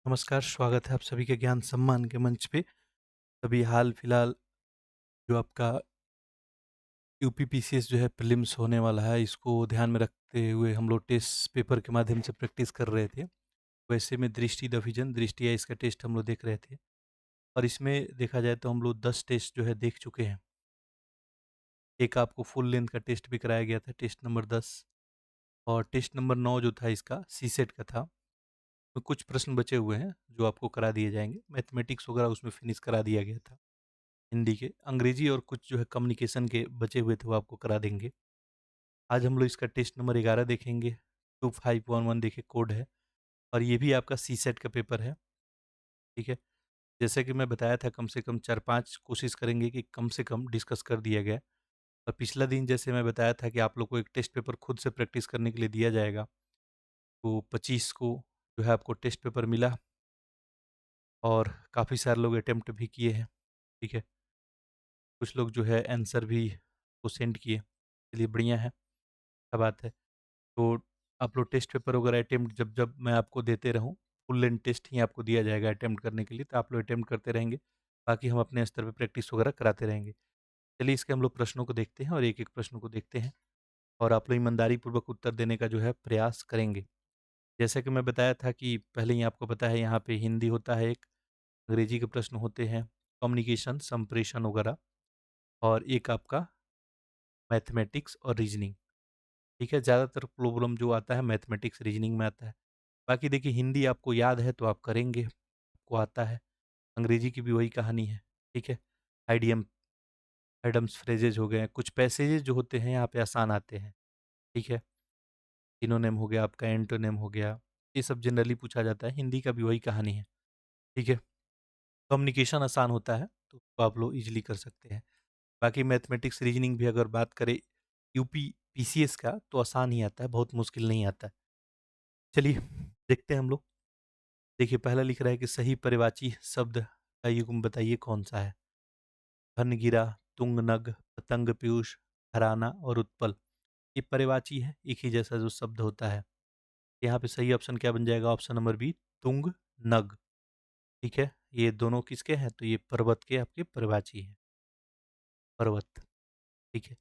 नमस्कार, स्वागत है आप सभी के ज्ञान सम्मान के मंच पे। अभी हाल-फिलहाल जो आपका यूपी-पीसीएस जो है प्रीलिम्स होने वाला है, इसको ध्यान में रखते हुए हम लोग टेस्ट पेपर के माध्यम से प्रैक्टिस कर रहे थे। वैसे में दृष्टि द विज़न, दृष्टि है इसका टेस्ट हम लोग देख रहे थे और इसमें देखा जाए तो हम लोग 10 टेस्ट जो है देख चुके हैं। एक आपको फुल लेंथ का टेस्ट भी कराया गया था, टेस्ट नंबर 10 और टेस्ट नंबर 9 जो था इसका सीसेट का था। तो कुछ प्रश्न बचे हुए हैं, जो आपको करा दिए जाएँगे। मैथमेटिक्स वगैरह उसमें फिनिश करा दिया गया था। हिंदी के, अंग्रेजी और कुछ जो है कम्युनिकेशन के बचे हुए थे वो आपको करा देंगे। आज हम लोग इसका टेस्ट नंबर 11 देखेंगे, 2511 देखिए कोड है और ये भी आपका सीसेट का पेपर है, ठीक है? जैसे कि मैं बताया था कम से कम 4-5 कोशिश करेंगे कि कम से कम डिस्कस कर दिया गया और पिछला दिन जैसे मैं बताया था कि आप लोग को एक टेस्ट पेपर खुद से प्रैक्टिस करने के लिए दिया जाएगा, तो 25 को जो है आपको टेस्ट पेपर मिला और काफ़ी सारे लोग अटेम्प्ट भी किए हैं, ठीक है? कुछ लोग जो है आंसर भी वो सेंड किए, चलिए बढ़िया है, क्या बात है। तो आप लोग टेस्ट पेपर वगैरह अटेम्प्ट जब-जब मैं आपको देते रहूँ, फुल लेंथ टेस्ट ही आपको दिया जाएगा अटेम्प्ट करने के लिए, तो आप लोग अटेम्प्ट करते रहेंगे। बाकी हम अपने स्तर पे प्रैक्टिस वगैरह कराते रहेंगे। चलिए इसके हम लोग प्रश्नों को देखते हैं और एक-एक प्रश्न को देखते हैं और आप लोग ईमानदारी पूर्वक उत्तर देने का जो है प्रयास करेंगे। जैसा कि मैं बताया था कि पहले ही आपको पता है यहाँ पे हिंदी होता है एक, अंग्रेजी के प्रश्न होते हैं, कम्युनिकेशन, संप्रेषण वगैरह और एक आपका मैथमेटिक्स और रीज़निंग। ठीक है? ज़्यादातर प्रॉब्लम जो आता है मैथमेटिक्स, रीज़निंग में आता है। बाकी देखिए हिंदी आपको याद है तो आप करेंगे, आपको आता है। अंग्रेजी की भी वही कहानी है, ठीक है? आइडियम, एडम्स फ्रेजेज़ हो गए, कुछ पैसेजेज़ जो होते हैं यहाँ पे आसान आते हैं, ठीक है? सिनोनिम हो गया आपका, एंटोनिम हो गया, ये सब जनरली पूछा जाता है, हिंदी का भी वही कहानी है, ठीक है? कम्युनिकेशन आसान होता है, तो उसको आप लोग ईज़िली कर सकते हैं। बाकी मैथमेटिक्स, रीज़निंग भी अगर बात करें यूपी पीसीएस का तो आसान ही आता है, बहुत मुश्किल नहीं आता है। चलिए देखते हैं हम लोग। देखिए पहला लिख रहा है कि सही पर्यायवाची शब्द का युग्म बताइए कौन-सा है? घनगिरा, तुंगनग, पतंग पीयूष, घराना और उत्पल। ये पर्यायवाची है, एक ही जैसा जो शब्द होता है। यहाँ पे सही ऑप्शन क्या बन जाएगा? ऑप्शन नंबर बी तुंग, नग, ठीक है? ये दोनों किसके हैं? तो ये पर्वत के आपके पर्यायवाची हैं, पर्वत, ठीक है?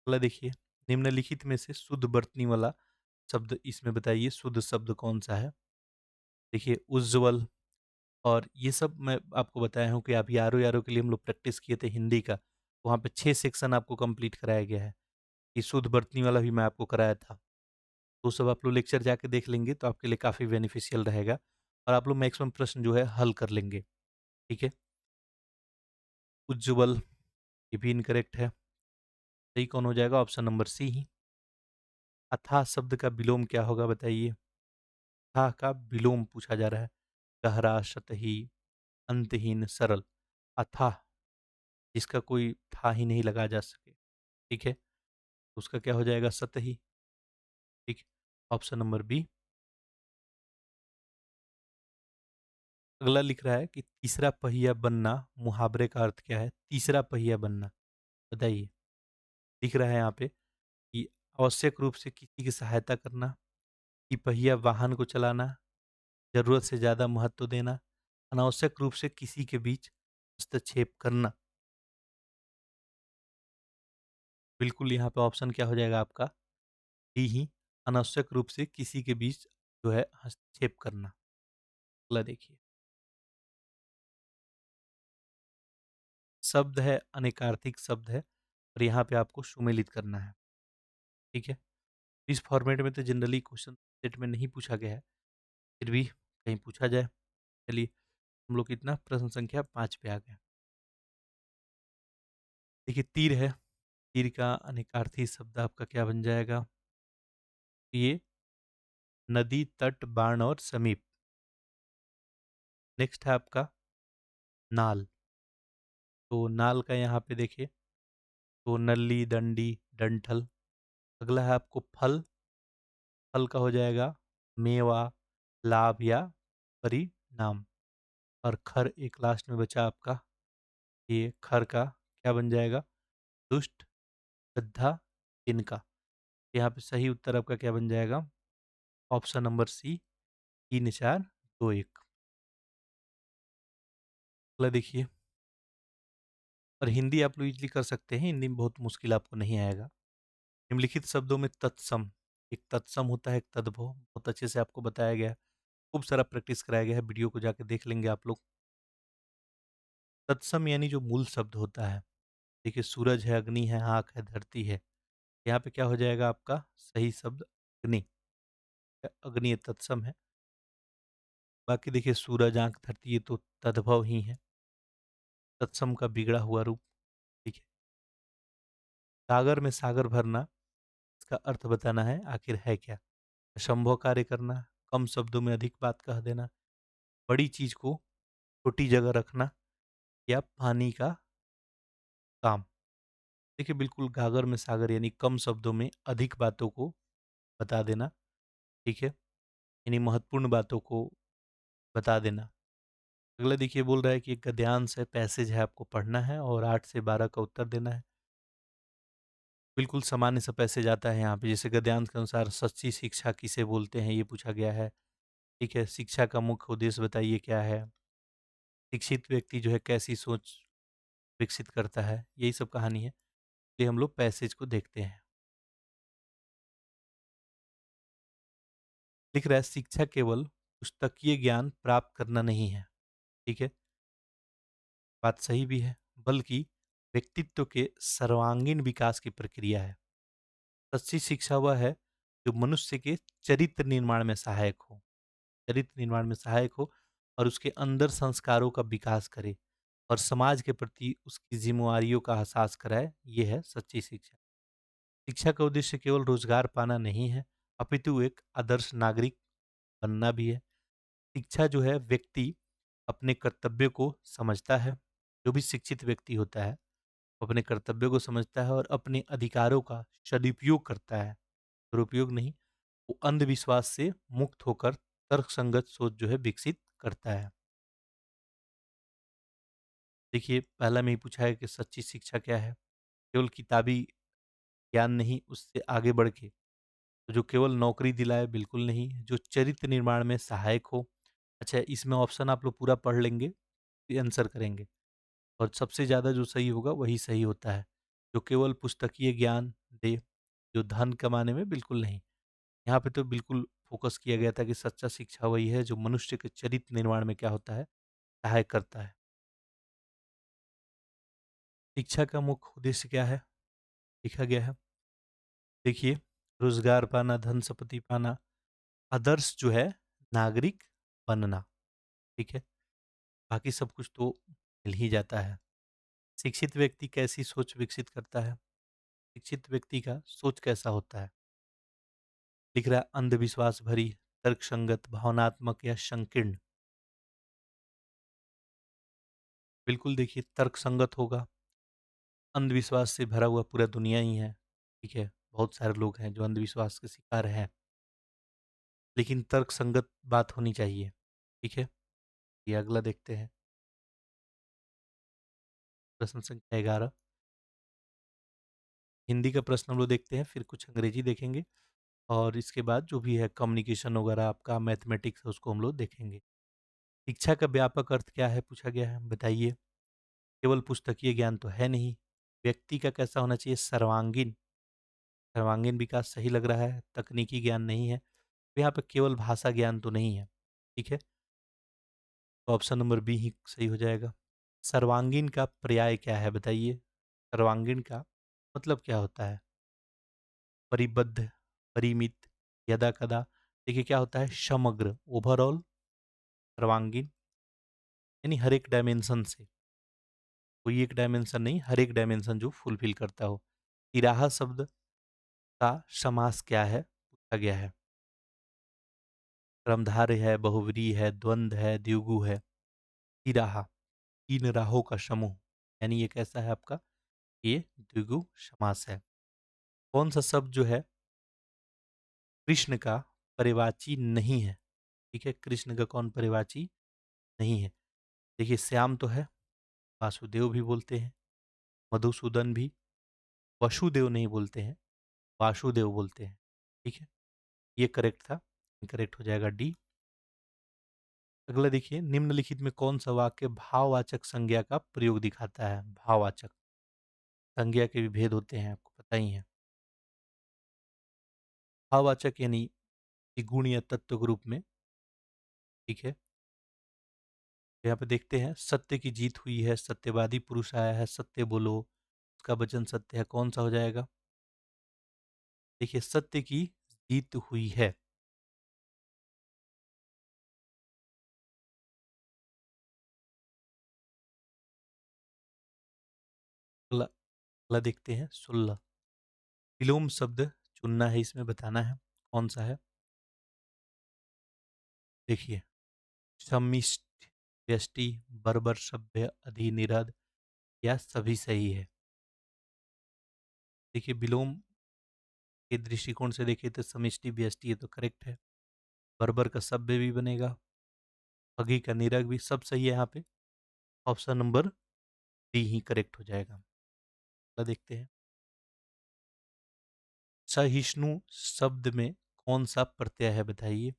अगला देखिए, निम्नलिखित में से शुद्ध बरतनी वाला शब्द इसमें बताइए शुद्ध शब्द कौन-सा है? देखिए उज्ज्वल और ये सब मैं आपको बताया हूँ कि अभी आरो-आरो के लिए हम लोग प्रैक्टिस किए थे हिंदी का, वहाँ पे 6 सेक्शन आपको कंप्लीट कराया गया है। ये शुद्ध बरतनी वाला भी मैं आपको कराया था। वो सब आप लोग लेक्चर जाके देख लेंगे तो आपके लिए काफ़ी बेनिफिशियल रहेगा और आप लोग मैक्सिमम प्रश्न जो है हल कर लेंगे, ठीक है? उज्ज्वल ये भी इनकरेक्ट है। सही कौन हो जाएगा? ऑप्शन नंबर सी ही। अथाह शब्द का विलोम क्या होगा बताइए? अथाह का विलोम पूछा जा रहा है। गहरा, सतही, अंतहीन, सरल। अथाह जिसका कोई था ही नहीं लगा जा सके, ठीक है? तो उसका क्या हो जाएगा? सतही, ठीक है? Option number B. अगला लिख रहा है कि तीसरा पहिया बनना मुहावरे का अर्थ क्या है? तीसरा पहिया बनना, बताइए। लिख रहा है यहाँ पे कि आवश्यक रूप से किसी की सहायता करना, तिपहिया वाहन को चलाना, ज़रूरत से ज़्यादा महत्व देना, अनावश्यक रूप से किसी के बीच हस्तक्षेप करना। बिल्कुल यहाँ पे ऑप्शन क्या हो जाएगा आपका? डी ही, अनावश्यक रूप से किसी के बीच जो है हस्तक्षेप करना। अगला देखिए, शब्द है अनेकार्थिक शब्द है और यहाँ पे आपको सुमेलित करना है, ठीक है? इस फॉर्मेट में तो जनरली क्वेश्चन सेट में नहीं पूछा गया है, फिर भी कहीं पूछा जाए। चलिए, हम लोग कितना प्रश्न संख्या 5 पे आ गए। देखिए तीर है, तीर का अनेकार्थी शब्द आपका क्या बन जाएगा? ये नदी, तट, बाण और समीप। नेक्स्ट है आपका नाल, तो नाल का यहाँ पे देखिए, तो नल्ली, दंडी, डंठल। अगला है आपको फल, फल का हो जाएगा मेवा, लाभ या परिणाम और खर एक लास्ट में बचा आपका, ये खर का क्या बन जाएगा? दुष्ट, गड्ढा, तिनका। यहाँ पे सही उत्तर आपका क्या बन जाएगा? Option number C 3, 4, 2-1। अगला देखिए, और हिंदी आप लोग इज़िली कर सकते हैं, हिंदी में बहुत मुश्किल आपको नहीं आएगा। निम्नलिखित शब्दों में तत्सम, एक तत्सम होता है, एक तद्भव, बहुत अच्छे से आपको बताया गया है। खूब सारा प्रैक्टिस कराया गया है, वीडियो को जाके देख लेंगे आप लोग। तत्सम यानी जो मूल शब्द होता है, देखिए सूरज है, अग्नि है, आँख है, धरती है। यहाँ पे क्या हो जाएगा आपका सही शब्द अग्नि, अग्नि तत्सम है। बाकी देखिए सूरज, आँख, धरती ये तो तद्भव ही है, तत्सम का बिगड़ा हुआ रूप, ठीक है। सागर में सागर भरना, इसका अर्थ बताना है आखिर है क्या? असंभव कार्य करना, कम शब्दों में अधिक बात कह देना, बड़ी चीज़ को छोटी जगह रखना, या पानी का काम। देखिए बिल्कुल गागर में सागर यानी कम शब्दों में अधिक बातों को बता देना, ठीक है? यानी महत्वपूर्ण बातों को बता देना। अगला देखिए बोल रहा है कि एक गद्यांश है, पैसेज है, आपको पढ़ना है और 8 से 12 का उत्तर देना है। बिल्कुल सामान्य सा पैसेज आता है यहाँ पे, जैसे गद्यांश के अनुसार सच्ची शिक्षा किसे बोलते हैं, ये पूछा गया है, ठीक है? शिक्षा का मुख्य उद्देश्य बताइए क्या है? शिक्षित व्यक्ति जो है कैसी सोच विकसित करता है? यही सब कहानी है। ये हम लोग पैसेज को देखते हैं। लिख रहा है शिक्षा केवल पुस्तकीय ज्ञान प्राप्त करना नहीं है, ठीक है? बात सही भी है, बल्कि व्यक्तित्व के सर्वांगीण विकास की प्रक्रिया है। सच्ची शिक्षा वह है जो मनुष्य के चरित्र निर्माण में सहायक हो, चरित्र निर्माण में सहायक हो और उसके अंदर संस्कारों का विकास करे और समाज के प्रति उसकी जिम्मेवारियों का एहसास कराए, ये है सच्ची शिक्षा। शिक्षा का उद्देश्य केवल रोजगार पाना नहीं है, अपितु एक आदर्श नागरिक बनना भी है। शिक्षा जो है व्यक्ति अपने कर्तव्य को समझता है, जो भी शिक्षित व्यक्ति होता है, वो अपने कर्तव्य को समझता है और अपने अधिकारों का सदुपयोग करता है, दुरुपयोग नहीं। वो अंधविश्वास से मुक्त होकर तर्कसंगत सोच जो है विकसित करता है। देखिए पहला में ही पूछा है कि सच्ची शिक्षा क्या है? केवल किताबी ज्ञान नहीं, उससे आगे बढ़ के तो जो केवल नौकरी दिलाए बिल्कुल नहीं, जो चरित्र निर्माण में सहायक हो। अच्छा इसमें ऑप्शन आप लोग पूरा पढ़ लेंगे, फिर आंसर करेंगे और सबसे ज़्यादा जो सही होगा वही सही होता है। जो केवल पुस्तकीय ज्ञान दे, जो धन कमाने में बिल्कुल नहीं। यहाँ पे तो बिल्कुल फ़ोकस किया गया था कि सच्चा शिक्षा वही है जो मनुष्य के चरित्र निर्माण में क्या होता है, सहायक करता है। शिक्षा का मुख्य उद्देश्य क्या है? लिखा गया है। देखिए, रोज़गार पाना, धन संपत्ति पाना, आदर्श जो है नागरिक बनना, ठीक है? बाकी सब कुछ तो मिल ही जाता है। शिक्षित व्यक्ति कैसी सोच विकसित करता है? शिक्षित व्यक्ति का सोच कैसा होता है? लिख रहा है अंधविश्वास भरी, तर्कसंगत, भावनात्मक या संकीर्ण। बिल्कुल देखिए तर्कसंगत होगा, अंधविश्वास से भरा हुआ पूरा दुनिया ही है, ठीक है? बहुत सारे लोग हैं जो अंधविश्वास के शिकार हैं, लेकिन तर्कसंगत बात होनी चाहिए, ठीक है? ये अगला देखते हैं, प्रश्न संख्या 11। हिंदी का प्रश्न हम लोग देखते हैं, फिर कुछ अंग्रेजी देखेंगे और इसके बाद जो भी है कम्युनिकेशन वगैरह आपका मैथमेटिक्स है उसको हम लोग देखेंगे। शिक्षा का व्यापक अर्थ क्या है पूछा गया है, बताइए। केवल पुस्तकीय ज्ञान तो है नहीं, व्यक्ति का कैसा होना चाहिए सर्वांगीण, सर्वांगीण विकास सही लग रहा है, तकनीकी ज्ञान नहीं है। यहाँ पे केवल भाषा ज्ञान तो नहीं है, ठीक है? तो ऑप्शन नंबर बी ही सही हो जाएगा। सर्वांगीण का पर्याय क्या है बताइए? सर्वांगीण का मतलब क्या होता है? परिबद्ध, परिमित, यदा-कदा। देखिए क्या होता है समग्र, ओवरऑल, सर्वांगीण यानी हर एक डायमेंशन से, कोई एक डायमेंशन नहीं, हर एक डायमेंशन जो फुलफिल करता हो। तिराहा शब्द का समास क्या है? पूछा गया है। क्रमधारय है, बहुव्रीहि है, द्वंद्व है, द्विगु है। तिराहा, 3 राहों का समूह, यानी ये कैसा है आपका? ये द्विगु समास है। कौन सा शब्द जो है कृष्ण का पर्यायवाची नहीं है? ठीक है, कृष्ण का कौन पर्यायवाची नहीं है? देखिए श्याम तो है, वासुदेव भी बोलते हैं, मधुसूदन भी, वसुदेव नहीं बोलते हैं, वासुदेव बोलते हैं, ठीक है? ये करेक्ट था, इनकरेक्ट हो जाएगा डी। अगला देखिए, निम्नलिखित में कौन सा वाक्य भाववाचक संज्ञा का प्रयोग दिखाता है? भाववाचक संज्ञा के भी भेद होते हैं, आपको पता ही है। भाववाचक यानी कि गुण या तत्व के रूप में, ठीक है। यहाँ पे देखते हैं, सत्य की जीत हुई है, सत्यवादी पुरुष आया है, सत्य बोलो, उसका वचन सत्य है, कौन सा हो जाएगा? देखिए, सत्य की जीत हुई है। अगला अगला देखते हैं, 16। विलोम शब्द चुनना है, इसमें बताना है कौन सा है। देखिए, सम्मिष्ट, व्यष्टि, बर्बर, सभ्य, अधिनिरध या सभी सही है। देखिए, विलोम के दृष्टिकोण से देखें तो समिष्टि व्यष्टि ये तो करेक्ट है। बर्बर का सभ्य भी बनेगा, अघी का निरग भी, सब सही है यहाँ पे। ऑप्शन नंबर डी ही करेक्ट हो जाएगा। अगला देखते हैं, सहिष्णु शब्द में कौन सा प्रत्यय है, बताइए।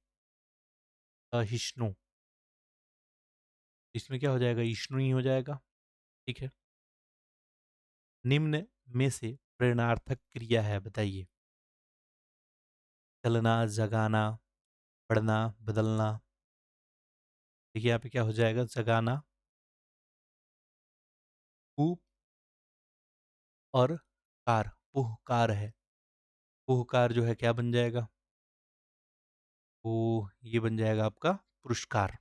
सहिष्णु, इसमें क्या हो जाएगा? ईष्णु ही हो जाएगा, ठीक है। निम्न में से प्रेरणार्थक क्रिया है, बताइए। चलना, जगाना, पढ़ना, बदलना। देखिए यहाँ पे क्या हो जाएगा? जगाना, पू और कार, पुहकार है। पुहकार जो है क्या बन जाएगा? तो ये बन जाएगा आपका पुरस्कार।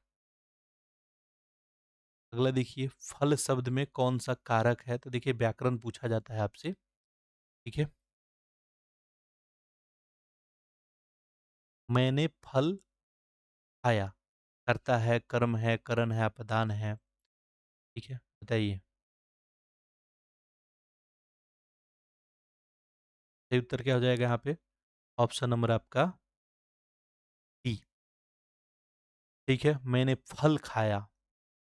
अगला देखिए, फल शब्द में कौन सा कारक है? तो देखिए, व्याकरण पूछा जाता है आपसे, ठीक है। मैंने फल खाया, कर्ता है, कर्म है, करण है, अपदान है, ठीक है, बताइए। सही उत्तर क्या हो जाएगा यहाँ पे? ऑप्शन नंबर आपका डी, ठीक है। मैंने फल खाया,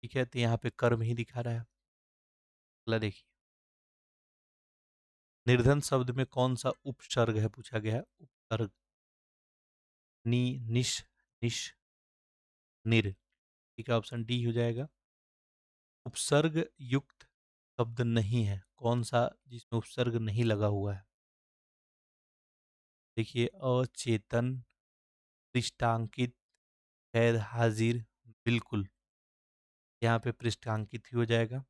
ठीक है, तो यहाँ पे कर्म ही दिखा रहा है। अगला देखिए, निर्धन शब्द में कौन सा उपसर्ग है, पूछा गया है। उपसर्ग, नी, निश, निश, निर, ठीक है, ऑप्शन डी हो जाएगा। उपसर्ग युक्त शब्द नहीं है, कौन सा जिसमें उपसर्ग नहीं लगा हुआ है? देखिए, अचेतन, पृष्ठांकित, गैर हाजिर, बिल्कुल, यहाँ पे पृष्ठांकित ही हो जाएगा।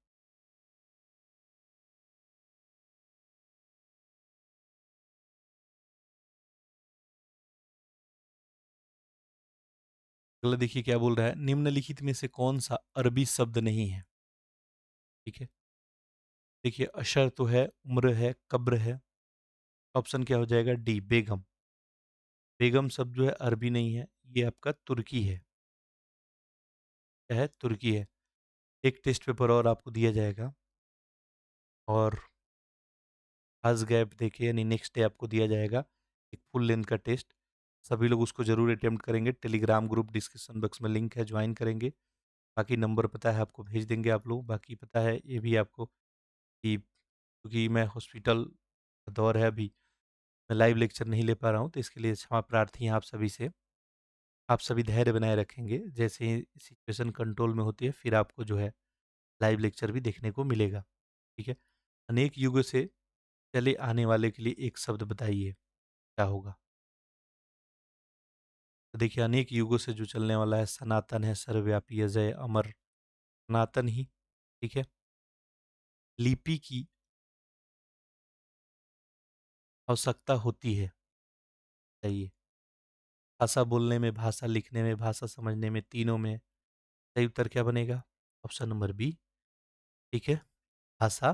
अगला देखिए क्या बोल रहा है, निम्नलिखित में से कौन सा अरबी शब्द नहीं है, ठीक है। देखिए, अशर तो है, उम्र है, कब्र है, ऑप्शन क्या हो जाएगा? डी, बेगम। बेगम शब्द जो है अरबी नहीं है, ये आपका तुर्की है। क्या है? तुर्की है। एक टेस्ट पेपर और आपको दिया जाएगा, और आज गैप देके यानी नेक्स्ट डे आपको दिया जाएगा एक फुल लेंथ का टेस्ट। सभी लोग उसको जरूर अटेम्प्ट करेंगे। टेलीग्राम ग्रुप डिस्क्रिप्शन बॉक्स में लिंक है, ज्वाइन करेंगे। बाकी नंबर पता है आपको, भेज देंगे आप लोग। बाकी पता है ये भी आपको कि क्योंकि मैं हॉस्पिटल का दौर है अभी, मैं लाइव लेक्चर नहीं ले पा रहा हूँ, तो इसके लिए क्षमा प्रार्थी हैं आप सभी से। आप सभी धैर्य बनाए रखेंगे, जैसे ही सिचुएशन कंट्रोल में होती है फिर आपको जो है लाइव लेक्चर भी देखने को मिलेगा, ठीक है। अनेक युगों से चले आने वाले के लिए एक शब्द बताइए, क्या होगा? तो देखिए, अनेक युगों से जो चलने वाला है, सनातन है, सर्वव्यापी, अजय, अमर, सनातन ही, ठीक है। लिपि की आवश्यकता होती है, बताइए। भाषा बोलने में, भाषा लिखने में, भाषा समझने में, तीनों में सही उत्तर क्या बनेगा? ऑप्शन नंबर बी, ठीक है, भाषा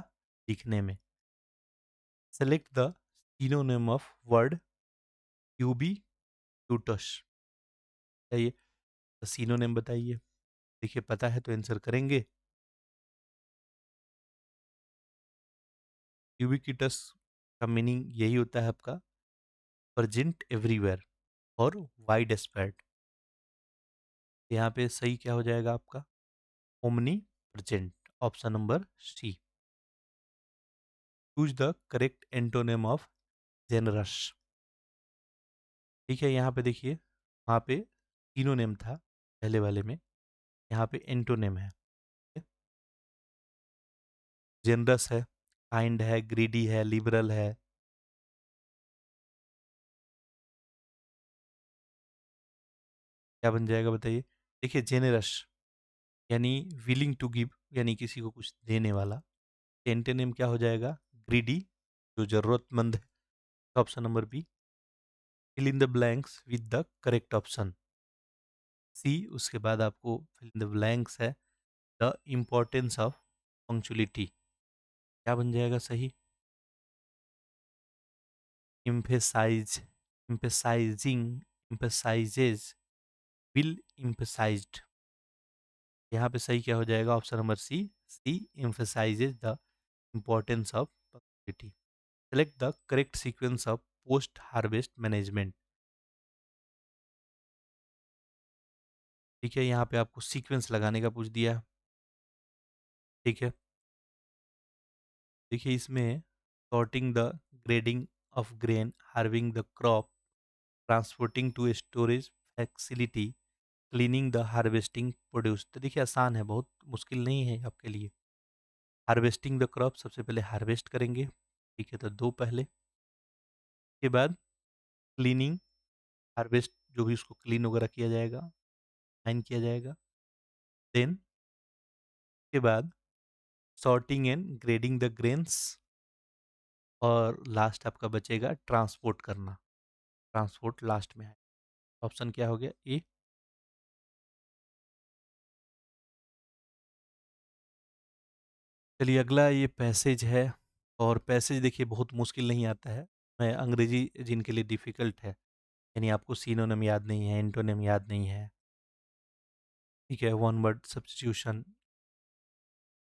लिखने में। Select the synonym of word ubiquitous, बताइए। सिनोनिम बताइए। देखिए, पता है तो आंसर करेंगे। यूबिक्यूटस का मीनिंग यही होता है आपका, प्रेजेंट एवरीवेयर और वाइड स्प्रेड। यहाँ पे सही क्या हो जाएगा आपका? Omnipresent, option number C. Choose the correct antonym of generous, ठीक है। यहाँ पे देखिए, वहाँ पे सिनोनिम था पहले वाले में, यहाँ पे एंटोनिम है। जेनरस है, काइंड है, ग्रीडी है, लिबरल है। क्या बन जाएगा बताइए? देखिए जेनरस यानी विलिंग टू गिव, यानी किसी को कुछ देने वाला। एंटोनिम क्या हो जाएगा? ग्रीडी, जो जरूरतमंद है। Option number B. Fill in the blanks with the correct option. C, उसके बाद आपको फिल इन द ब्लैंक्स है द इम्पोर्टेंस ऑफ पंक्चुअलिटी। क्या बन जाएगा सही? emphasize, emphasizing, emphasizes, will emphasized। यहाँ पे सही क्या हो जाएगा? Option number C, C emphasizes the importance of productivity। Select the correct sequence of post harvest management। ठीक है, यहाँ पे आपको सीक्वेंस लगाने का पूछ दिया है। ठीक है, देखिए इसमें sorting the, grading of grain, harvesting the crop, transporting to storage facility, cleaning the harvesting produce. तो देखिए आसान है, बहुत मुश्किल नहीं है आपके लिए। हार्वेस्टिंग द क्रॉप, सबसे पहले हार्वेस्ट करेंगे। ठीक है, तो दो पहले के बाद क्लीनिंग, हार्वेस्ट जो भी उसको क्लीन वगैरह किया जाएगा, फाइन किया जाएगा। देन के बाद sorting and grading the grains, और लास्ट आपका बचेगा ट्रांसपोर्ट करना। ट्रांसपोर्ट लास्ट में है। ऑप्शन क्या हो गया? ए। चलिए अगला ये पैसेज है, और पैसेज देखिए बहुत मुश्किल नहीं आता है। मैं अंग्रेजी जिनके लिए डिफ़िकल्ट है, यानी आपको सिनोनिम याद नहीं है, एंटोनिम याद नहीं है, ठीक है, वन वर्ड सब्स्टिट्यूशन,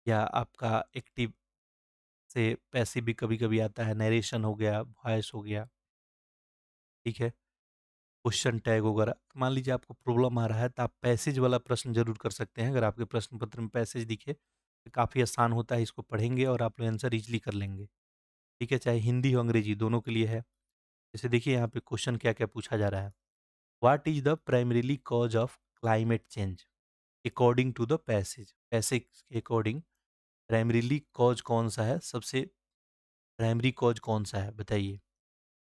या आपका एक्टिव से पैसिव भी कभी-कभी आता है, नरेशन हो गया, वॉइस हो गया, ठीक है, क्वेश्चन टैग वगैरह। मान लीजिए आपको प्रॉब्लम आ रहा है, तो आप पैसेज वाला प्रश्न ज़रूर कर सकते हैं। अगर आपके प्रश्न पत्र में पैसेज दिखे, तो काफ़ी आसान होता है, इसको पढ़ेंगे और आप लोग आंसर ईज़िली कर लेंगे। ठीक है, चाहे हिंदी हो, अंग्रेजी, दोनों के लिए है। जैसे देखिए यहाँ पे क्वेश्चन क्या-क्या पूछा जा रहा है। What is the primarily cause of climate change according to the passage? Passage के अकॉर्डिंग प्राइमरीली कॉज़ कौन-सा है? सबसे प्राइमरी कॉज़ कौन-सा है बताइए?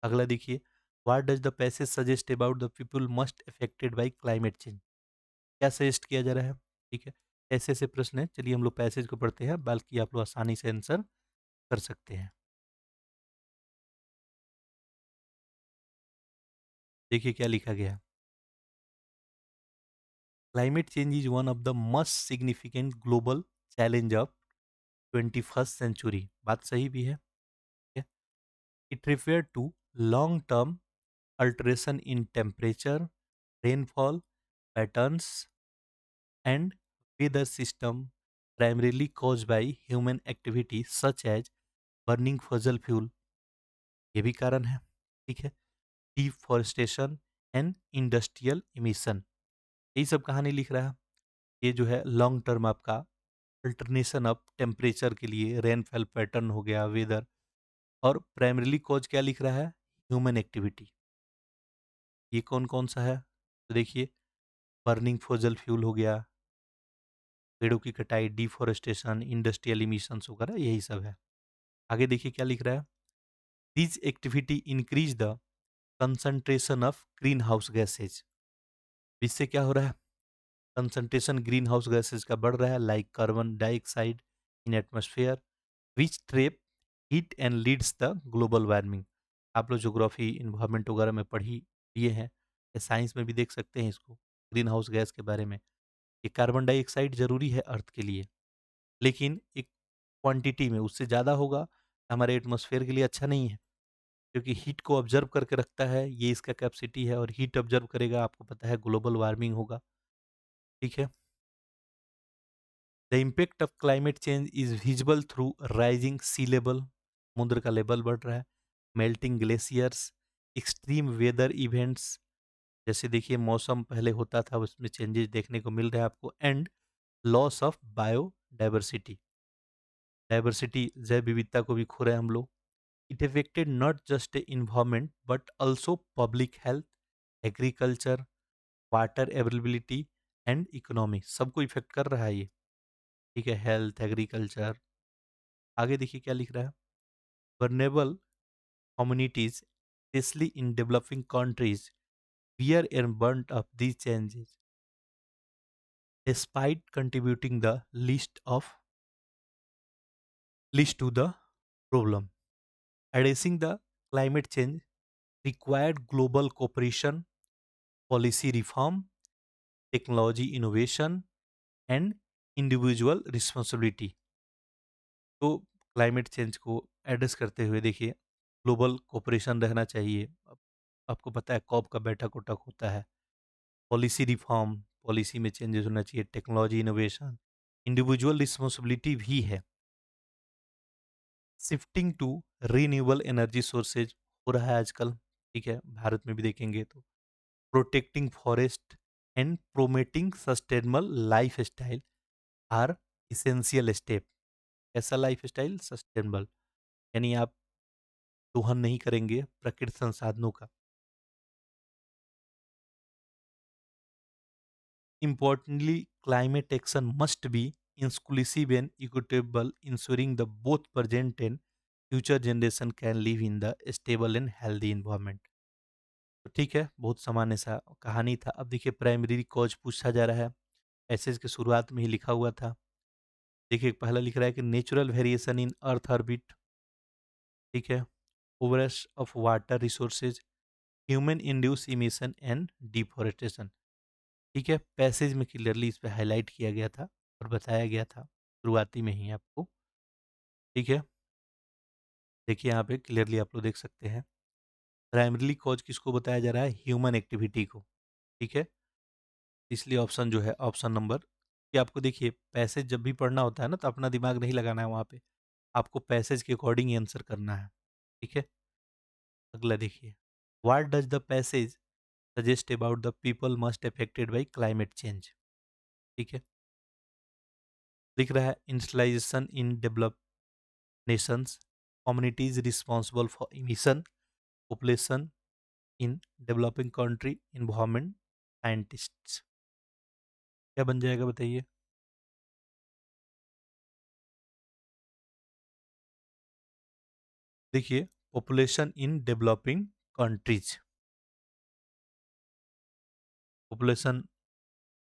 अगला देखिए, what does the passage suggest about the people must affected by climate change? क्या सजेस्ट किया जा रहा है? ठीक है, ऐसे-ऐसे प्रश्न हैं। चलिए हम लोग पैसेज को पढ़ते हैं, बाकी आप लोग आसानी से आंसर कर सकते हैं। देखिए क्या लिखा गया है। Climate change is one of the most significant global challenge of 21st century. बात सही भी है। ठीक है? It refer to long term alteration in temperature, rainfall patterns and weather system primarily caused by human activity such as burning fossil fuel। ये भी कारण है। ठीक है, डिफॉरेस्टेशन एंड इंडस्ट्रियल इमिशन, यही सब कहानी लिख रहा है। ये जो है लॉन्ग टर्म आपका अल्टरनेशन ऑफ टेम्परेचर के लिए, रेनफॉल पैटर्न हो गया, वेदर, और प्राइमरीली कॉज क्या लिख रहा है? Human activity. ये कौन कौन सा है? तो देखिए, बर्निंग फॉजल फ्यूल हो गया, पेड़ों की कटाई, डिफॉरेस्टेशन, इंडस्ट्रियल इमिशंस वगैरह, यही सब है। आगे देखिए क्या लिख रहा है। This activity increase the concentration of green house gases. इससे क्या हो रहा है? कंसंट्रेशन ग्रीन हाउस गैसेज का बढ़ रहा है, like carbon dioxide in atmosphere which trap heat and leads the global warming. आप लोग ज्योग्राफी इन्वायरमेंट वगैरह में पढ़ी लिए हैं, या साइंस में भी देख सकते हैं इसको, ग्रीन हाउस गैस के बारे में। ये कार्बन डाइऑक्साइड ज़रूरी है अर्थ के लिए, लेकिन एक क्वांटिटी में, उससे ज़्यादा होगा हमारे एटमॉस्फेयर के लिए अच्छा नहीं है, क्योंकि हीट को ऑब्जर्व करके रखता है, ये इसका कैपेसिटी है, और हीट ऑब्जर्व करेगा, आपको पता है ग्लोबल वार्मिंग होगा। ठीक है, the impact of climate change is visible through rising sea level, समुद्र का लेवल बढ़ रहा है, melting glaciers, extreme weather events, जैसे देखिए मौसम पहले होता था उसमें चेंजेस देखने को मिल रहा है आपको, and loss of biodiversity, diversity जैव विविधता को भी खो रहे हैं हम लोग। It affected not just a environment but also public health, agriculture, water availability and economy सबको इफ़ेक्ट कर रहा है ये, ठीक है? Health, agriculture. आगे देखिए क्या लिख रहा है, vulnerable communities specially in developing countries fear and burnt of these changes despite contributing the least to the problem. Addressing the climate change required global cooperation, policy reform, technology innovation, and individual responsibility. तो climate change को address करते हुए देखिए global cooperation रहना चाहिए। आपको पता है कॉप का बैठक उठक होता है, पॉलिसी रिफॉर्म, पॉलिसी में चेंजेस होना चाहिए, टेक्नोलॉजी इनोवेशन, इंडिविजुअल रिस्पॉन्सिबिलिटी भी है। Shifting to renewable energy sources हो रहा है आजकल, ठीक है? भारत में भी देखेंगे तो protecting forest and promoting sustainable lifestyle are essential step. ऐसा लाइफ स्टाइल सस्टेनेबल, यानी आप दोहन नहीं करेंगे प्राकृतिक संसाधनों का। Importantly, climate action must be inclusive and equitable, ensuring that both present and future generation can live in the stable and healthy environment. तो ठीक है, बहुत सामान्य सा कहानी था। अब देखिए प्राइमरी कॉज पूछा जा रहा है, ऐसे के शुरुआत में ही लिखा हुआ था। देखिए पहला लिख रहा है कि natural variation in earth orbit, ठीक है, overuse of water resources, human induce emission and deforestation. ठीक है, पैसेज में क्लियरली इस पे हाईलाइट किया गया था और बताया गया था शुरुआती में ही आपको, ठीक है? देखिए यहाँ पे क्लियरली आप लोग देख सकते हैं, प्राइमरीली कॉज किसको बताया जा रहा है? ह्यूमन एक्टिविटी को, ठीक है? इसलिए ऑप्शन जो है ऑप्शन नंबर कि आपको देखिए पैसेज जब भी पढ़ना होता है ना तो अपना दिमाग नहीं लगाना है वहाँ पे, आपको पैसेज के अकॉर्डिंग ही आंसर करना है, ठीक है? अगला देखिए, what does the passage suggest about the people must affected by climate change, ठीक है? लिख रहा है industrialisation in develop nations, communities responsible for emission, population in developing country, environment, scientists। क्या बन जाएगा बताइए? देखिए population in developing countries, population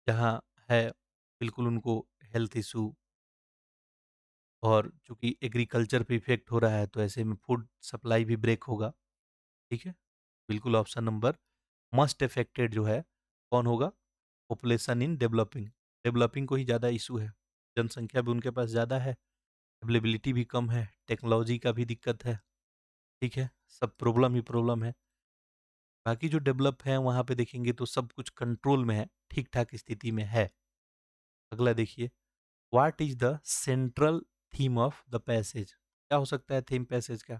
जहाँ है बिल्कुल उनको हेल्थ इशू और चूंकि एग्रीकल्चर पे इफेक्ट हो रहा है तो ऐसे में फूड सप्लाई भी ब्रेक होगा, ठीक है? बिल्कुल ऑप्शन नंबर मस्ट अफेक्टेड जो है कौन होगा? पॉपुलेशन इन डेवलपिंग, डेवलपिंग को ही ज़्यादा इशू है, जनसंख्या भी उनके पास ज़्यादा है, अवेलेबिलिटी भी कम है, टेक्नोलॉजी का भी दिक्कत है, ठीक है? सब प्रॉब्लम ही प्रॉब्लम है। बाकी जो डेवलप है वहाँ पे देखेंगे तो सब कुछ कंट्रोल में है, ठीक-ठाक स्थिति में है। अगला देखिए, what is the central theme of the passage? क्या हो सकता है थीम पैसेज का?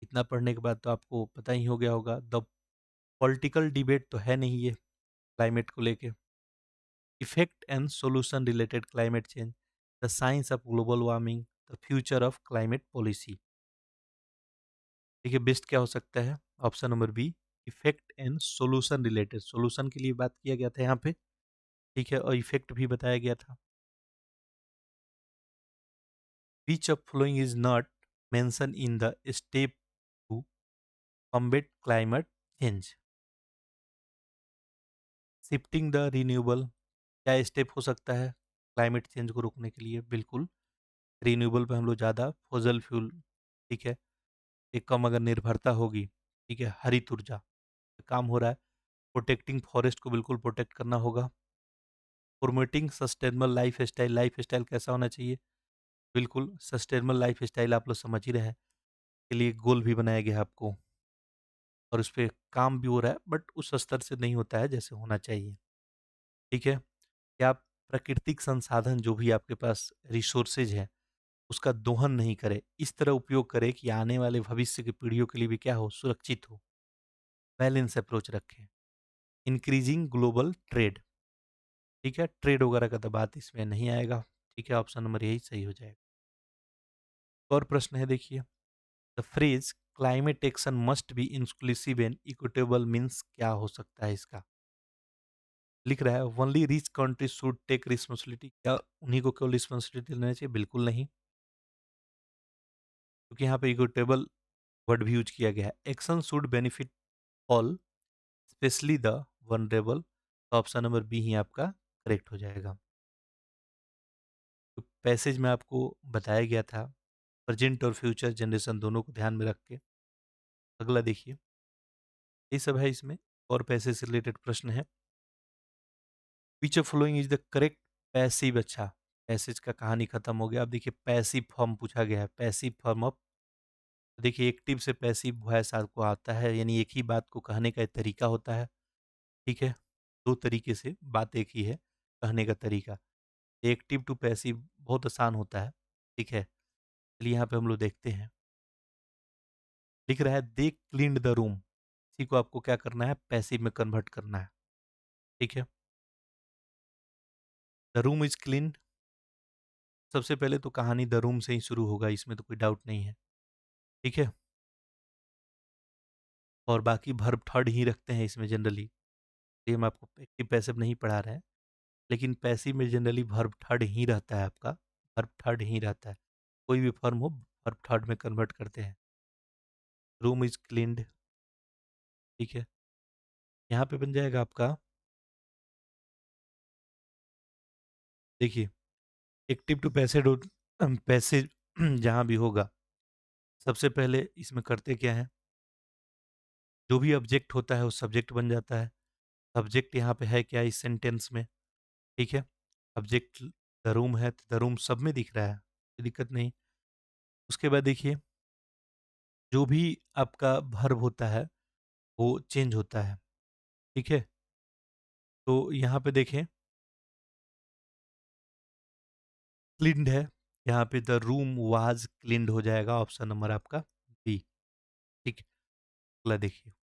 इतना पढ़ने के बाद तो आपको पता ही हो गया होगा। द पॉलिटिकल डिबेट तो है नहीं ये क्लाइमेट को लेके। Effect and solution related climate change, the science of global warming, the future of climate policy. देखिए बेस्ट क्या हो सकता है? Option number B, effect and solution related, solution के लिए बात किया गया था यहाँ पे, ठीक है? और इफेक्ट भी बताया गया था। Which of following is not mention in the step to combat climate change? Shifting the renewable, क्या स्टेप हो सकता है क्लाइमेट चेंज को रोकने के लिए? बिल्कुल रिन्यूएबल पे हम लोग ज़्यादा फॉसिल फ्यूल, ठीक है? एक कम अगर निर्भरता होगी, ठीक है? हरित ऊर्जा पे काम हो रहा है। प्रोटेक्टिंग फॉरेस्ट को बिल्कुल प्रोटेक्ट करना होगा। प्रोमोटिंग सस्टेनेबल लाइफ स्टाइल कैसा होना चाहिए? बिल्कुल सस्टेनेबल लाइफ स्टाइल आप लोग समझ ही रहे हैं, के लिए गोल भी बनाया गया है आपको और उस पे काम भी हो रहा है, बट उस स्तर से नहीं होता है जैसे होना चाहिए, ठीक है? कि आप प्राकृतिक संसाधन जो भी आपके पास रिसोर्सेज हैं, उसका दोहन नहीं करें, इस तरह उपयोग करें कि आने वाले भविष्य की पीढ़ियों के लिए भी क्या हो? सुरक्षित हो। बैलेंस अप्रोच रखें। इंक्रीजिंग ग्लोबल ट्रेड, ठीक है? ट्रेड वगैरह का तो बात इसमें नहीं आएगा, ठीक है? ऑप्शन नंबर यही सही हो जाएगा। और प्रश्न है देखिए, the phrase climate action must be inclusive and equitable means क्या हो सकता है इसका? लिख रहा है only rich country should take responsibility, क्या उन्हीं को केवल रिस्पॉन्सिबिलिटी लेना चाहिए? बिल्कुल नहीं, क्योंकि यहाँ पे इक्विटेबल वर्ड भी यूज किया गया है। Action should benefit all specially the vulnerable, तो ऑप्शन नंबर बी ही आपका करेक्ट हो जाएगा। तो पैसेज में आपको बताया गया था प्रेजेंट और फ्यूचर जनरेशन दोनों को ध्यान में रख के। अगला देखिए, ये सब है इसमें, और पैसेज से रिलेटेड प्रश्न है। Which of following is the correct passive, अच्छा पैसेज का कहानी खत्म हो गया। अब देखिए पैसिव फॉर्म पूछा गया है, पैसिव फॉर्म ऑफ, देखिए एक्टिव से पैसिव वॉइस आपको आता है, यानी एक ही बात को कहने का एक तरीका होता है, ठीक है? दो तरीके से बात एक ही है, कहने का तरीका। एक्टिव टू पैसिव बहुत आसान होता है, ठीक है? चलिए यहाँ पे हम लोग देखते हैं। लिख रहा है दे क्लीन्ड द रूम, इसी को आपको क्या करना है? पैसिव में कन्वर्ट करना है, ठीक है? द रूम इज क्लीन, सबसे पहले तो कहानी द रूम से ही शुरू होगा, इसमें तो कोई डाउट नहीं है, ठीक है? और बाकी वर्ब थर्ड ही रखते हैं इसमें जनरली, ये हम आपको एक्टिव पैसिव नहीं पढ़ा रहे हैं, लेकिन पैसिव में जनरली वर्ब थर्ड ही रहता है आपका, वर्ब थर्ड ही रहता है। कोई भी फॉर्म हो वर्ब थर्ड में कन्वर्ट करते हैं। रूम इज क्लीन्ड, ठीक है? यहाँ पे बन जाएगा आपका, देखिए एक्टिव टू पैसिव, पैसिव जहाँ भी होगा, सबसे पहले इसमें करते क्या है? जो भी ऑब्जेक्ट होता है वो सब्जेक्ट बन जाता है। सब्जेक्ट यहाँ पे है क्या इस सेंटेंस में, ठीक है? ऑब्जेक्ट द रूम है, तो द रूम सब में दिख रहा है, कोई दिक्कत नहीं। उसके बाद देखिए, जो भी आपका वर्ब होता है वो चेंज होता है, ठीक है? तो यहाँ पे देखें क्लीन्ड है, यहाँ पे द रूम वाज क्लीन्ड हो जाएगा, ऑप्शन नंबर आपका बी, ठीक है? अगला देखिए,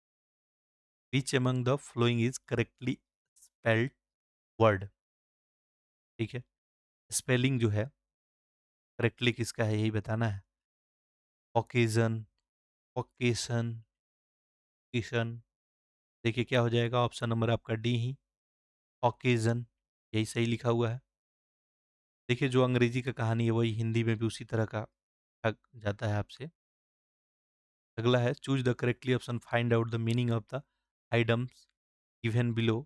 which among the following is correctly spelled word, ठीक है? स्पेलिंग जो है करेक्टली किसका है, यही बताना है। ओकेजन, ओकेशन, ओकेशन, देखिए क्या हो जाएगा? ऑप्शन नंबर आपका डी ही, ओकेजन, यही सही लिखा हुआ है। देखिए जो अंग्रेजी का कहानी है वही हिंदी में भी उसी तरह का ठग जाता है आपसे। अगला है choose the correctly option, find out the meaning of the items given below,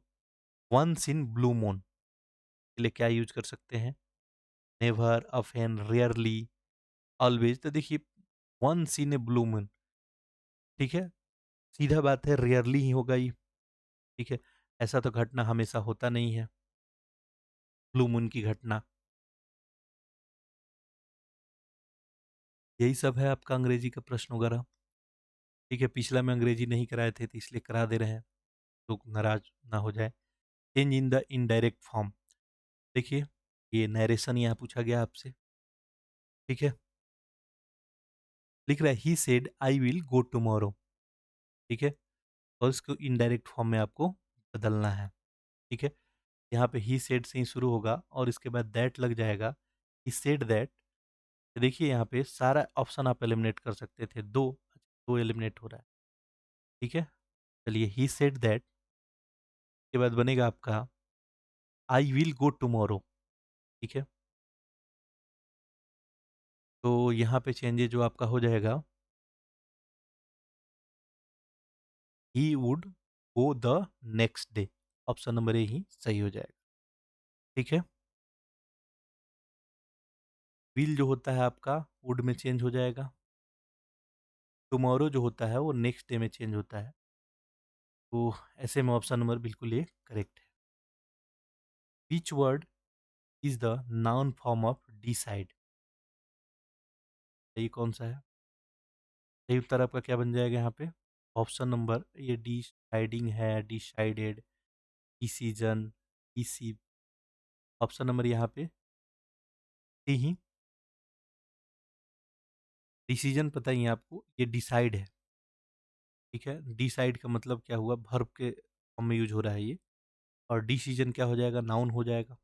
once in blue moon के लिए क्या यूज कर सकते हैं? नेवर, ऑफेन, रेयरली, ऑलवेज, तो देखिए once in a blue moon, ठीक है? सीधा बात है, रेयरली ही होगा ये, ठीक है? ऐसा तो घटना हमेशा होता नहीं है, ब्लू मून की घटना। यही सब है आपका अंग्रेजी का प्रश्न वगैरह, ठीक है? पिछला में अंग्रेजी नहीं कराए थे तो इसलिए करा दे रहे हैं, लोग नाराज ना हो जाए। Change in the indirect form, देखिए ये नरेशन यहाँ पूछा गया आपसे, ठीक है? लिख रहा है he said I will go tomorrow, ठीक है? और इसको इनडायरेक्ट फॉर्म में आपको बदलना है, ठीक है? यहाँ पे ही सेड से ही शुरू होगा और इसके बाद दैट लग जाएगा, ही सेड दैट। देखिए यहाँ पे सारा ऑप्शन आप एलिमिनेट कर सकते थे, दो, दो एलिमिनेट हो रहा है, ठीक है? चलिए ही सेड दैट के बाद बनेगा आपका आई विल गो टुमारो, ठीक है? तो यहाँ पे चेंजेस जो आपका हो जाएगा, he would go the next day, option number A ही सही हो जाएगा, ठीक है? विल जो होता है आपका वुड में चेंज हो जाएगा, टुमारो जो होता है वो नेक्स्ट डे में चेंज होता है, तो ऐसे में ऑप्शन नंबर बिल्कुल ये करेक्ट है। Which word is the noun form of decide, ये कौन सा है? सही उत्तर आपका क्या बन जाएगा यहाँ पे? ऑप्शन नंबर ये डिसाइडिंग है, decided, decision, deceive, option number यहाँ पे डी ही। डिसीजन पता ही है आपको, ये डिसाइड है, ठीक है? डिसाइड का मतलब क्या हुआ? वर्ब के फॉर्म में यूज हो रहा है ये, और डिसीजन क्या हो जाएगा? नाउन हो जाएगा।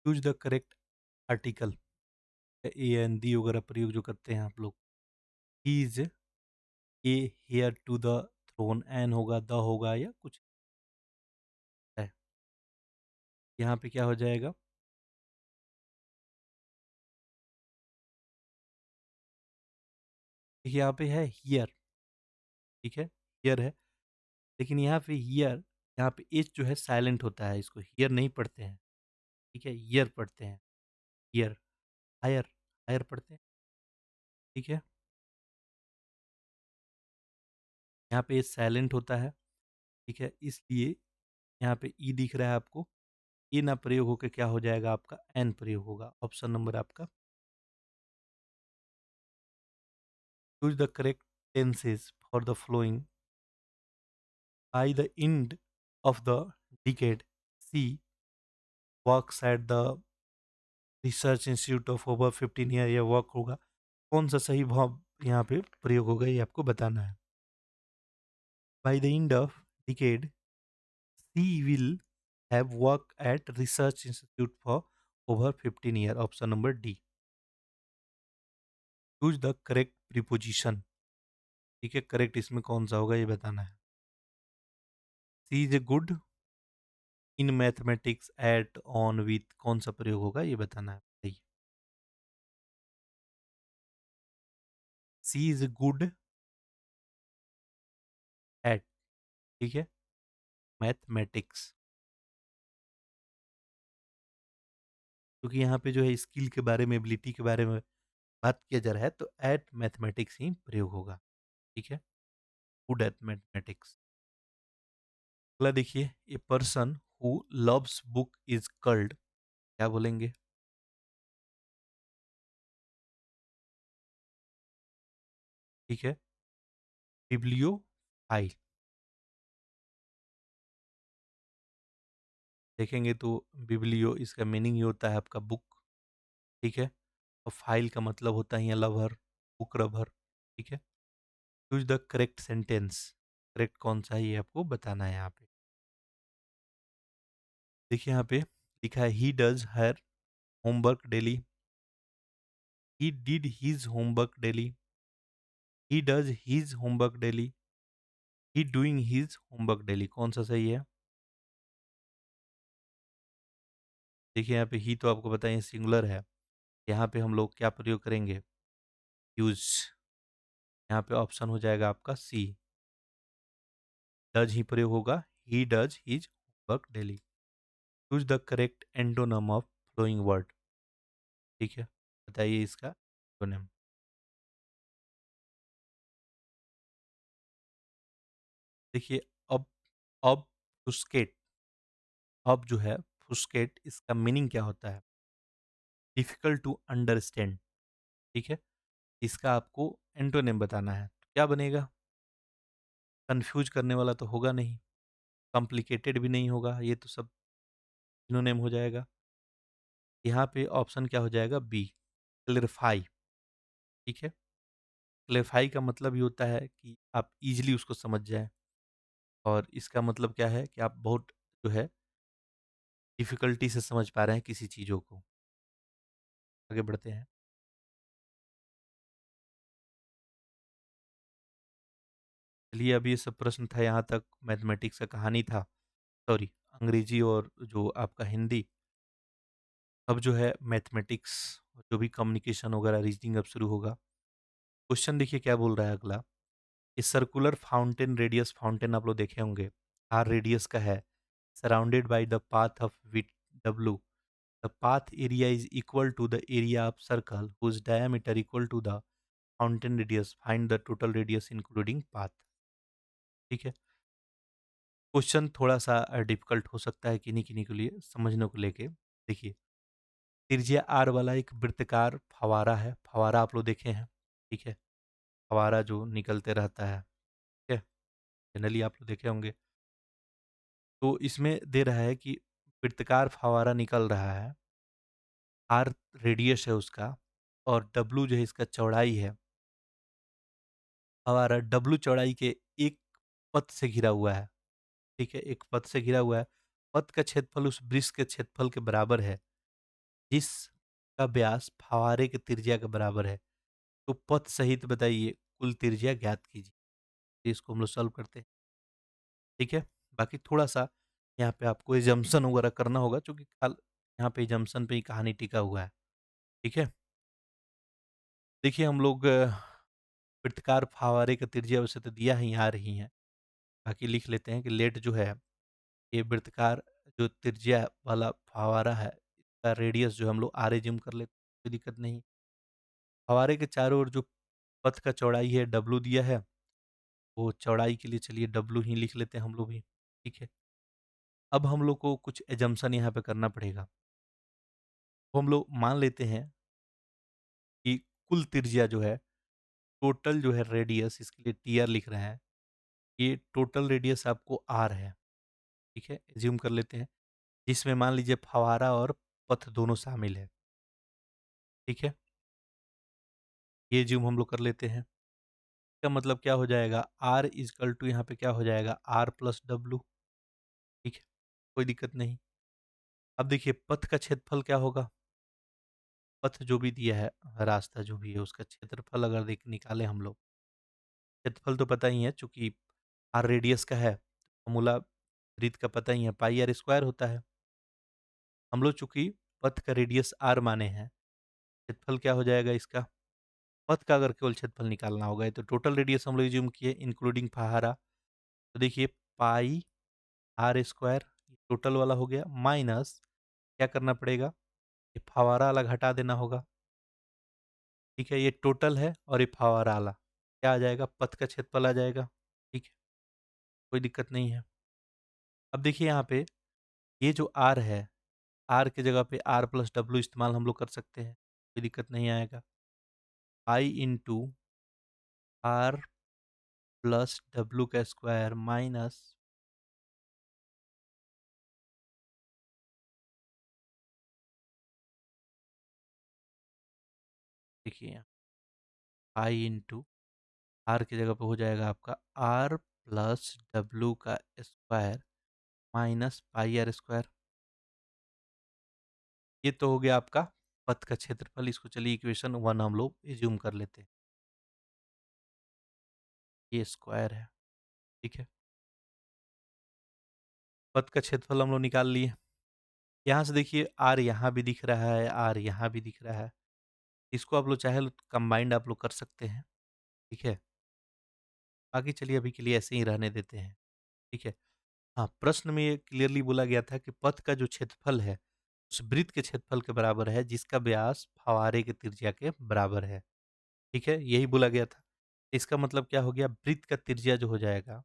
Choose the correct article, A an the वगैरह प्रयोग जो करते हैं आप लोग। He is a heir to the throne, an होगा, द होगा या कुछ है। यहाँ पे क्या हो जाएगा? देखिए यहाँ पे है हियर, ठीक है? हियर है, लेकिन यहाँ पे हियर, यहाँ पे एच जो है साइलेंट होता है, इसको हियर नहीं पढ़ते हैं, ठीक है? ईयर पढ़ते हैं, ईयर, हायर, हायर पढ़ते हैं, ठीक है? यहाँ पे एच साइलेंट होता है, ठीक है? इसलिए यहाँ पे ई दिख रहा है आपको, ई ना प्रयोग होके क्या हो जाएगा आपका? एन प्रयोग होगा। ऑप्शन नंबर आपका, choose the correct tenses for the flowing by the end of the decade. C works at the research institute of over 15 year, या वर्क होगा। कौन सा सही भाव यहाँ पे प्रयोग होगा ये आपको बताना है। By the end of decade she will have work at research institute for over 15 year. Option number D. Choose the correct preposition, ठीक है? करेक्ट इसमें कौन सा होगा ये बताना है। She is a good in mathematics at on with, कौन सा प्रयोग होगा ये बताना है। बताइए। She is a good at, ठीक है, मैथमेटिक्स, क्योंकि यहाँ पे जो है स्किल के बारे में, एबिलिटी के बारे में बात किया जा रहा है, तो एट मैथमेटिक्स ही प्रयोग होगा, ठीक है? Good at mathematics. अगला देखिए, a person who loves book is called, क्या बोलेंगे? ठीक है, बिब्लियोफाइल। देखेंगे तो बिब्लियो, इसका मीनिंग ये होता है आपका बुक, ठीक है? और फाइल का मतलब होता है यहाँ लवर, बुक रवर, ठीक है? Choose the correct sentence, correct कौन सा है ये आपको बताना है यहाँ पे। देखिए यहाँ पे लिखा है he does her homework daily, he did his homework daily, he does his homework daily, he doing his homework daily, कौन सा सही है? देखिए यहाँ पे ही तो आपको पता है सिंगुलर है, यहाँ पे हम लोग क्या प्रयोग करेंगे? यूज। यहाँ पे ऑप्शन हो जाएगा आपका सी, डज ही प्रयोग होगा, he does his homework daily. Choose the correct antonym of following word, ठीक है? बताइए इसका एंटोनिम। देखिए, अब अब फुस्केट, अब जो है फुस्केट, इसका मीनिंग क्या होता है? डिफिकल्ट टू अंडरस्टैंड, ठीक है? इसका आपको एंटोनिम बताना है, तो क्या बनेगा? कंफ्यूज करने वाला तो होगा नहीं, कॉम्प्लिकेटेड भी नहीं होगा, ये तो सब सिनोनिम हो जाएगा। यहाँ पे ऑप्शन क्या हो जाएगा? बी, क्लेरिफाई, ठीक है? क्लेरिफाई का मतलब ये होता है कि आप इजीली उसको समझ जाएं, और इसका मतलब क्या है कि आप बहुत जो है डिफिकल्टी से समझ पा रहे हैं किसी चीज़ों को। आगे बढ़ते हैं। चलिए, अब ये सब प्रश्न था, यहाँ तक मैथमेटिक्स का कहानी था, सॉरी, अंग्रेजी और जो आपका हिंदी। अब जो है मैथमेटिक्स, जो भी कम्युनिकेशन वगैरह, रीजनिंग अब शुरू होगा। क्वेश्चन देखिए क्या बोल रहा है अगला। ये सर्कुलर फाउंटेन, रेडियस फाउंटेन आप लोग देखे होंगे, आर रेडियस का है, surrounded by the path of with W, the path area is equal to the area of circle whose diameter equal to the fountain radius, find the total radius including path, ठीक है? Question थोड़ा सा difficult हो सकता है किन्हीं किन्हीं के लिए समझने को लेके। देखिए, त्रिज्या आर वाला एक वृत्तकार फवारा है, फवारा आप लोग देखे हैं, ठीक है? फवारा जो निकलते रहता है, ठीक है? जनरली आप लोग देखे होंगे। तो इसमें दे रहा है कि वृत्तकार फवारा निकल रहा है, आर रेडियस है उसका, और डब्लू जो है इसका चौड़ाई है। फवारा डब्लू चौड़ाई के एक पथ से घिरा हुआ है, ठीक है? एक पथ से घिरा हुआ है। पथ का क्षेत्रफल उस वृत्त के क्षेत्रफल के बराबर है, जिसका व्यास फव्वारे की त्रिज्या के बराबर है। तो पथ सहित बताइए कुल त्रिज्या ज्ञात कीजिए। तो इसको हम लोग सॉल्व करते हैं। ठीक है? बाकी थोड़ा-सा यहाँ पे आपको असम्पशन वगैरह करना होगा, चूँकि यहाँ पे असम्पशन पे ही कहानी टिका हुआ है। ठीक है? देखिए हम लोग वृत्तकार फव्वारे का त्रिज्या वैसे तो दिया ही आ रही हैं। बाकी लिख लेते हैं कि लेट जो है, ये वृत्तकार जो त्रिज्या वाला फव्वारा है, इसका रेडियस जो हम लोग r अज़्यूम कर लेते हैं, कोई दिक्कत नहीं। फव्वारे के चारों ओर जो पथ का चौड़ाई है w दिया है, वो चौड़ाई के लिए चलिए w ही लिख लेते हैं हम लोग भी, ठीक है। अब हम लोग को कुछ असम्पशन यहाँ पे करना पड़ेगा। तो हम लोग मान लेते हैं कि कुल त्रिज्या जो है, टोटल जो है रेडियस, इसके लिए टीआर लिख रहे हैं, ये टोटल रेडियस आपको r है, ठीक है, अज़्यूम कर लेते हैं। जिसमें मान लीजिए फव्वारा और पथ दोनों शामिल है, ठीक है। ये अज़्यूम हम लोग कर लेते हैं। इसका मतलब क्या हो जाएगा, r इज़िकल टू यहाँ पे क्या हो जाएगा, r प्लस w, ठीक है, कोई दिक्कत नहीं। अब देखिए पथ का क्षेत्रफल क्या होगा, पथ जो भी दिया है, रास्ता जो भी है, उसका क्षेत्रफल अगर देख निकालें हम लोग, क्षेत्रफल तो पता ही है, चूँकि r रेडियस का है, फॉर्मूला वृत्त का पता ही है, पाई r स्क्वायर होता है। हम लोग चूँकि पथ का रेडियस r माने हैं, क्षेत्रफल क्या हो जाएगा इसका, पथ का अगर केवल क्षेत्रफल निकालना होगा, ये तो टोटल रेडियस हम लोग अज़्यूम किए इंक्लूडिंग फव्वारा। तो देखिए पाई r स्क्वायर टोटल वाला हो गया, माइनस क्या करना पड़ेगा, ये फव्वारा वाला घटा देना होगा, ठीक है। ये टोटल है और ये फव्वारा वाला क्या आ जाएगा, पथ का क्षेत्रफल आ जाएगा, ठीक है, कोई दिक्कत नहीं है। अब देखिए यहाँ पे ये जो r है, r की जगह पे r प्लस w इस्तेमाल हम लोग कर सकते हैं, कोई दिक्कत नहीं आएगा। आई इंटू r प्लस w का स्क्वायर माइनस, देखिए यहाँ आई इंटू आर की जगह पे हो जाएगा आपका आर प्लस डब्लू का square minus pi R square. ये तो हो गया आपका पथ का क्षेत्रफल। इसको चलिए इक्वेशन 1 हम लोग एज्यूम कर लेते हैं, ये स्क्वायर है, ठीक है। पथ का क्षेत्रफल हम लोग निकाल लिए। यहाँ से देखिए आर यहाँ भी दिख रहा है, आर यहाँ भी दिख रहा है। इसको आप लोग चाहे तो कंबाइंड आप लोग कर सकते हैं, ठीक है। बाकी चलिए अभी के लिए ऐसे ही रहने देते हैं, ठीक है। हाँ, प्रश्न में ये क्लियरली बोला गया था कि पथ का जो क्षेत्रफल है, उस वृत्त के क्षेत्रफल के बराबर है जिसका व्यास फव्वारे की त्रिज्या के बराबर है, ठीक है? यही बोला गया था। इसका मतलब क्या हो गया, वृत्त का त्रिज्या जो हो जाएगा,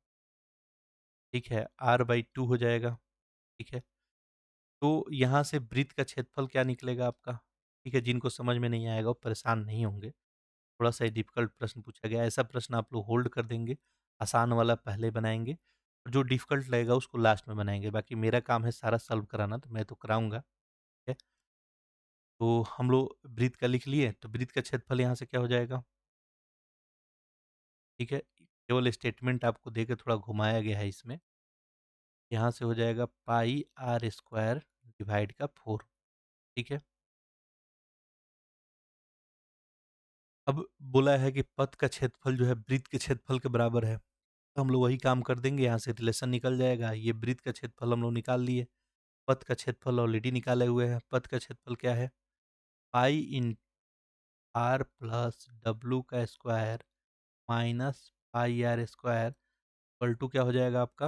ठीक है, r/2 हो जाएगा, ठीक है? तो यहाँ से वृत्त का क्षेत्रफल क्या निकलेगा आपका, ठीक है? जिनको समझ में नहीं आएगा वो परेशान नहीं होंगे। थोड़ा-सा ये डिफ़िकल्ट प्रश्न पूछा गया है, ऐसा प्रश्न आप लोग होल्ड कर देंगे, आसान वाला पहले बनाएँगे, और जो डिफ़िकल्ट लगेगा उसको लास्ट में बनाएँगे। बाकी मेरा काम है सारा सॉल्व कराना, तो मैं तो कराऊँगा, ठीक है? तो हम लोग वृत्त का लिख लिए, तो वृत्त का क्षेत्रफल यहाँ से क्या हो जाएगा, ठीक है? केवल स्टेटमेंट आपको देके थोड़ा घुमाया गया है इसमें। यहाँ से हो जाएगा पाई आर स्क्वायर डिवाइड का 4, ठीक है? अब बोला है कि पथ का क्षेत्रफल जो है वृत्त के क्षेत्रफल के बराबर है। तो हम लोग वही काम कर देंगे, यहाँ से रिलेशन निकल जाएगा। ये वृत्त का क्षेत्रफल हम लोग निकाल लिए, पथ का क्षेत्रफल ऑलरेडी निकाले हुए हैं। पथ का क्षेत्रफल क्या है? Pi in R plus W का square minus pi R square equal to क्या हो जाएगा आपका?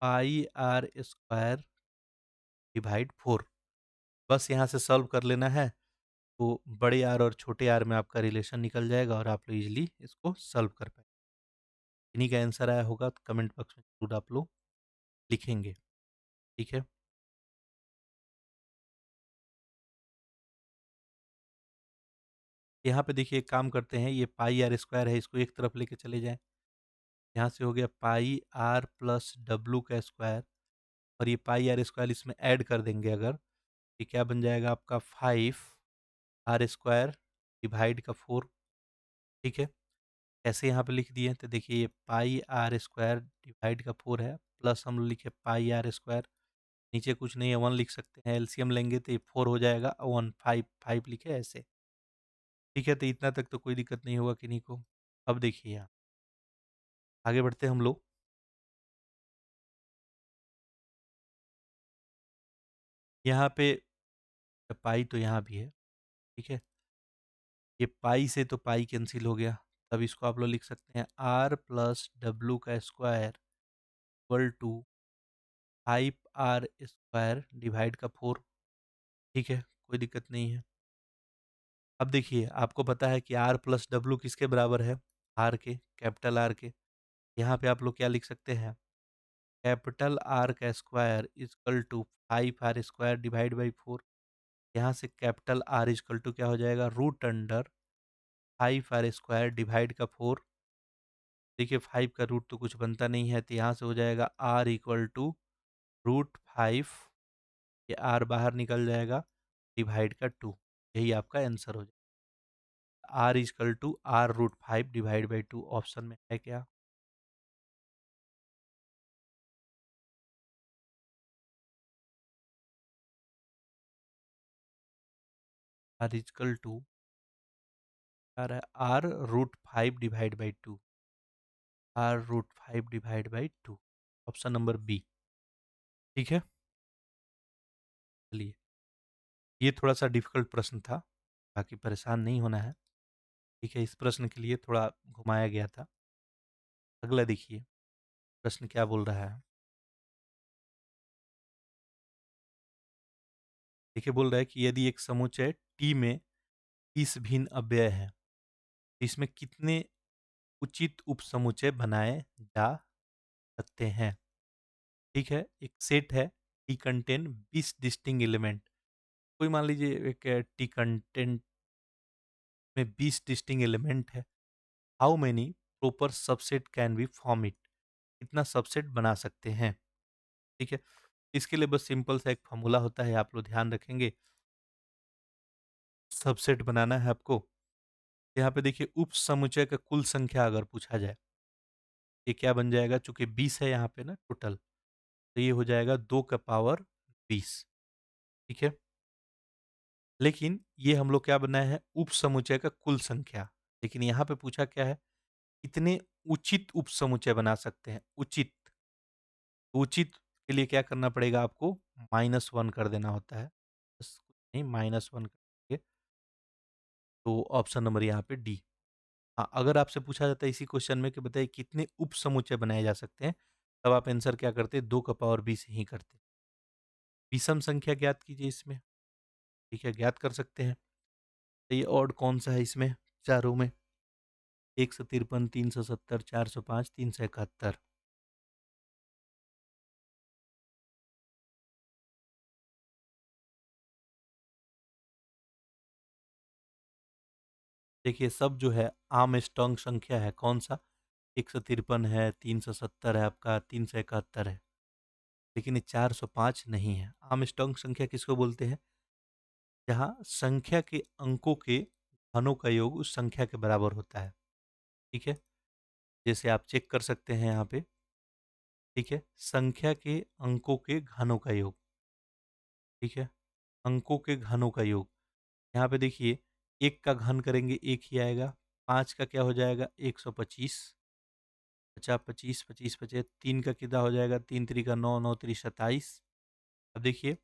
Pi R square divide 4। बस यहाँ से सॉल्व कर लेना है, तो बड़े आर और छोटे आर में आपका रिलेशन निकल जाएगा और आप लोग ईज़िली इसको सॉल्व कर पाएँगे। इन्हीं का आंसर आया होगा तो कमेंट बॉक्स में ज़रूर आप लोग लिखेंगे, ठीक है? यहाँ पे देखिए एक काम करते हैं, ये पाई आर स्क्वायर है, इसको एक तरफ लेके चले जाएँ। यहाँ से हो गया पाई आर प्लस डब्ल्यू का स्क्वायर, और ये पाई आर स्क्वायर इसमें ऐड कर देंगे अगर, ये क्या बन जाएगा आपका 5 आर स्क्वायर डिवाइड का 4, ठीक है? ऐसे यहाँ पे लिख दिए, तो देखिए ये पाई आर स्क्वायर डिवाइड का 4 है, प्लस हम लोग लिखे पाई आर स्क्वायर, नीचे कुछ नहीं है 1 लिख सकते हैं, एलसीएम लेंगे तो ये 4 हो जाएगा, 1 5 5 लिखे ऐसे, ठीक है? तो इतना तक तो कोई दिक्कत नहीं होगा किन्हीं को। अब देखिए यहाँ आगे बढ़ते हैं हम लोग। यहाँ पे पाई तो यहाँ भी है, ठीक है? ये पाई से तो पाई कैंसिल हो गया, तब इसको आप लोग लिख सकते हैं आर प्लस डब्ल्यू का square equal to 5r square divide का 4, ठीक है? कोई दिक्कत नहीं है। अब देखिए, आपको पता है कि r प्लस डब्ल्यू किसके बराबर है? r के, कैपिटल R के। यहाँ पे आप लोग क्या लिख सकते हैं? कैपिटल R का square equal to 5r square divide by 4। यहाँ से कैपिटल R इक्वल टू क्या हो जाएगा? Root under 5r square divide का 4। देखिए 5 का रूट तो कुछ बनता नहीं है, तो यहाँ से हो जाएगा r इक्वल टू रूट 5, ये r बाहर निकल जाएगा, डिवाइड का 2। यही आपका आंसर हो जाएगा। r equal to r root 5 divide by 2 option में है क्या? r इक्वल टू आ रहा है r root 5 divide by 2, r root 5 divide by 2, option number B, ठीक है? चलिए, ये थोड़ा सा डिफिकल्ट प्रश्न था, बाकी परेशान नहीं होना है, ठीक है? इस प्रश्न के लिए थोड़ा घुमाया गया था। अगला देखिए, प्रश्न क्या बोल रहा है? देखिए, बोल रहा है कि यदि एक समुच्चय टी में 30 भिन्न अव्यय हैं, तो इसमें कितने उचित उपसमुच्चय बनाए जा सकते हैं? ठीक है, एक सेट है, टी कंटेन 20 डिस्टिंक्ट एलिमेंट। कोई मान लीजिए एक टी कंटेंट में 20 डिस्टिंक्ट एलिमेंट है। How many proper subset can be form it? कितना सबसेट बना सकते हैं? ठीक है, इसके लिए बस सिंपल सा एक फॉर्मूला होता है, आप लोग ध्यान रखेंगे। सबसेट बनाना है आपको, यहाँ पे देखिए उप समुच्चय का कुल संख्या अगर पूछा जाए, ये क्या बन जाएगा? चूंकि 20 है यहाँ पे ना टोटल, तो ये हो जाएगा 2 का पावर 20, ठीक है? लेकिन ये हम लोग क्या बनाए हैं? उप समुच्चय का कुल संख्या। लेकिन यहाँ पे पूछा क्या है? कितने उचित उप समुच्चय बना सकते हैं? उचित, उचित के लिए क्या करना पड़ेगा आपको? -1 कर देना होता है, बस कुछ नहीं, -1 करके, तो ऑप्शन नंबर यहाँ पे डी। हाँ, अगर आपसे पूछा जाता है इसी क्वेश्चन में कि बताइए कितने उप समुच्चय बनाए जा सकते हैं, तब आप आंसर क्या करते? 2 का पावर 20 ही करते। विषम संख्या ज्ञात कीजिए इसमें, ठीक है? ज्ञात कर सकते हैं। तो ये ऑड कौन सा है इसमें चारों में? 153, 370, 405, 371। देखिए सब जो है आर्मस्ट्रांग संख्या है, कौन सा? 153 है, 370 है आपका, 371 है। लेकिन ये 405 नहीं है। आर्मस्ट्रांग संख्या किसको बोलते हैं? जहाँ संख्या के अंकों के घनों का योग उस संख्या के बराबर होता है, ठीक है? जैसे आप चेक कर सकते हैं यहाँ पे, ठीक है? संख्या के अंकों के घनों का योग, ठीक है? अंकों के घनों का योग। यहाँ पे देखिए 1 का घन करेंगे 1 ही आएगा, 5 का क्या हो जाएगा? 125, 50, 25, 25 बचे, 3 का कितना हो जाएगा? 3 3 का 9, 9 3 27। अब देखिए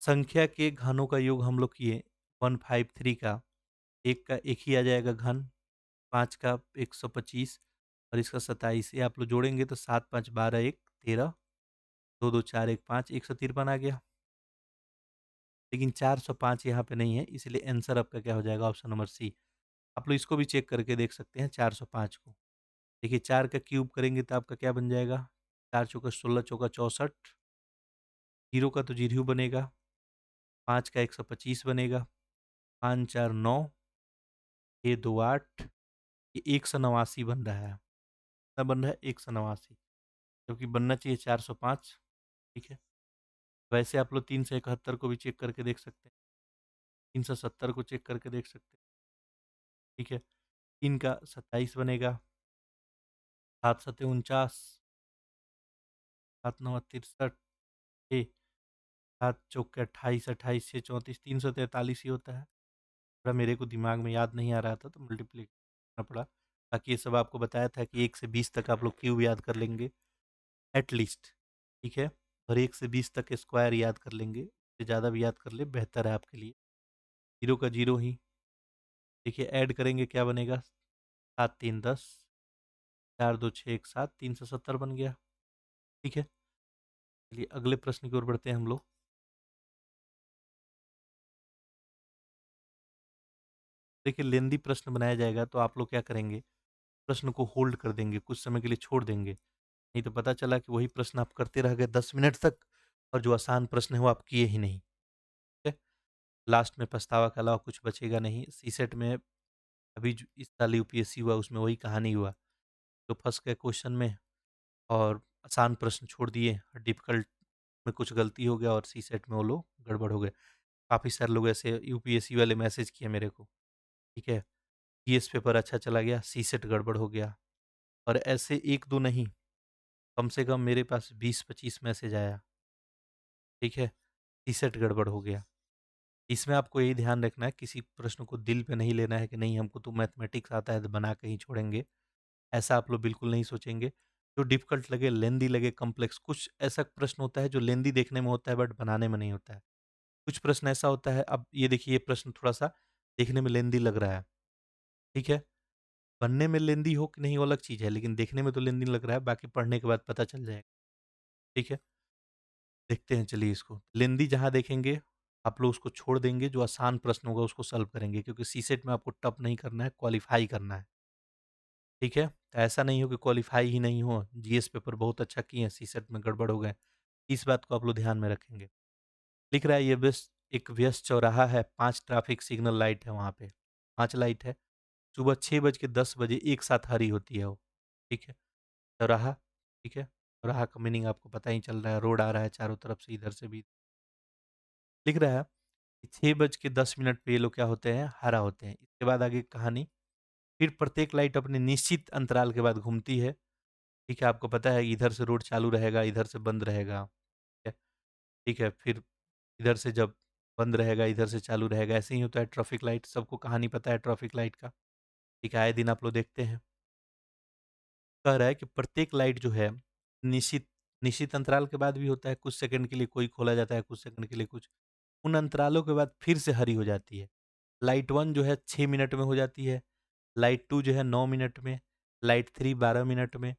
संख्या के घनों का योग हम लोग किए 153 का, 1 का 1 ही आ जाएगा घन, 5 का 125 और इसका 27, ये आप लोग जोड़ेंगे तो 7 5 12 1 13, 2 2 4 1 5, 153 आ गया। लेकिन 405 यहाँ पे नहीं है, इसलिए आंसर आपका क्या हो जाएगा? Option number C. आप लोग इसको भी चेक करके देख सकते हैं 405 को। देखिए 4 का क्यूब करेंगे तो आपका क्या बन जाएगा? 4 चौका 16, चौका 64, जीरो का तो जीरो बनेगा, 5 का 125 बनेगा, 5 4 9, ये 2 8, ये 189 बन रहा है। कितना बन रहा है? 189, क्योंकि बनना चाहिए 405, ठीक है? वैसे आप लोग 371 को भी चेक करके देख सकते हैं, 370 को चेक करके देख सकते हैं, ठीक है? 3 का 27 बनेगा, 7 सत्ते 49, 7 9 63, 7 चौके 28, 28 6 34, 343 ही होता है। थोड़ा मेरे को दिमाग में याद नहीं आ रहा था तो मल्टीप्लाई करना पड़ा। बाकी ये सब आपको बताया था कि 1 से 20 तक आप लोग क्यूब याद कर लेंगे एट लीस्ट, ठीक है? और 1 से 20 तक स्क्वायर याद कर लेंगे। से ज़्यादा भी याद कर ले बेहतर है आपके लिए। 0 का 0 ही। देखिए ऐड करेंगे क्या बनेगा? 7 3 10, 4 2 6 1 7, 370 बन गया। ठीक है? चलिए अगले प्रश्न की ओर बढ़ते हैं हम लोग। देखिए लेंदी प्रश्न बनाया जाएगा तो आप लोग क्या करेंगे, प्रश्न को होल्ड कर देंगे, कुछ समय के लिए छोड़ देंगे। नहीं तो पता चला कि वही प्रश्न आप करते रह गए 10 मिनट तक और जो आसान प्रश्न है वो आप किए ही नहीं। ठीक है? लास्ट में पछतावा के अलावा कुछ बचेगा नहीं। सीसेट में अभी जो इस साल यूपीएससी हुआ उसमें वही कहानी हुआ। जो फँस गए क्वेश्चन में और आसान प्रश्न छोड़ दिए, डिफ़िकल्ट में कुछ गलती हो गया और सीसेट में वो लोग गड़बड़ हो गए। काफ़ी सारे लोग ऐसे यूपीएससी वाले मैसेज किए मेरे को, ठीक है? जीएस पेपर अच्छा चला गया, सीसेट गड़बड़ हो गया और ऐसे 1-2 नहीं, कम से कम मेरे पास 20-25 मैसेज आया, ठीक है? सीसेट गड़बड़ हो गया। इसमें आपको यही ध्यान रखना है, किसी प्रश्न को दिल पे नहीं लेना है कि नहीं हमको तो मैथमेटिक्स आता है तो बना के ही छोड़ेंगे। ऐसा आप लोग बिल्कुल नहीं सोचेंगे। जो डिफ़िकल्ट लगे, लेंदी लगे, कॉम्प्लेक्स कुछ ऐसा प्रश्न होता है जो लेंदी देखने में होता है बट बनाने में नहीं होता है। कुछ प्रश्न ऐसा होता है अब ये देखिए ये प्रश्न थोड़ा-सा देखने में लेंदी लग रहा है, ठीक है? बनने में लेंदी हो कि नहीं वो अलग चीज़ है, लेकिन देखने में तो लेंदी लग रहा है, बाकी पढ़ने के बाद पता चल जाएगा, ठीक है? देखते हैं चलिए इसको। लेंदी जहाँ देखेंगे, आप लोग उसको छोड़ देंगे, जो आसान प्रश्न होगा उसको सॉल्व करेंगे क्योंकि सीसेट में आपको टफ नहीं करना है, क्वालीफाई करना है, ठीक है? तो ऐसा नहीं हो कि क्वालीफाई ही नहीं हो, जीएस पेपर बहुत अच्छा किए हैं, सीसेट में गड़बड़ हो गए। इस बात को आप लोग ध्यान में रखेंगे। लिख रहा है ये एक व्यस्त चौराहा है, 5 ट्रैफिक सिग्नल लाइट है वहाँ पे, 5 लाइट है। सुबह 6 बज के 10 बजे एक साथ हरी होती है वो, ठीक है? चौराहा, ठीक है? चौराहा का मीनिंग आपको पता ही चल रहा है, रोड आ रहा है चारों तरफ से, इधर से भी। लिख रहा है कि 6 बज के 10 मिनट पे ये लोग क्या होते हैं, हरा होते हैं। इसके बाद आगे कहानी, फिर प्रत्येक लाइट अपने निश्चित अंतराल के बाद घूमती है, ठीक है? आपको पता है इधर से रोड चालू रहेगा, इधर से बंद रहेगा, ठीक है? ठीक है, फिर इधर से जब बंद रहेगा, इधर से चालू रहेगा, ऐसे ही होता है ट्रैफिक लाइट, सबको कहानी पता है ट्रैफिक लाइट का, ठीक है? आए दिन आप लोग देखते हैं। कह रहा है कि प्रत्येक लाइट जो है, निश्चित निश्चित अंतराल के बाद भी होता है, कुछ सेकंड के लिए कोई खोला जाता है, कुछ सेकंड के लिए कुछ। उन अंतरालों के बाद फिर से हरी हो जाती है। लाइट 1 जो है 6 मिनट में हो जाती है, लाइट 2 जो है 9 मिनट में, लाइट 3 12 मिनट में,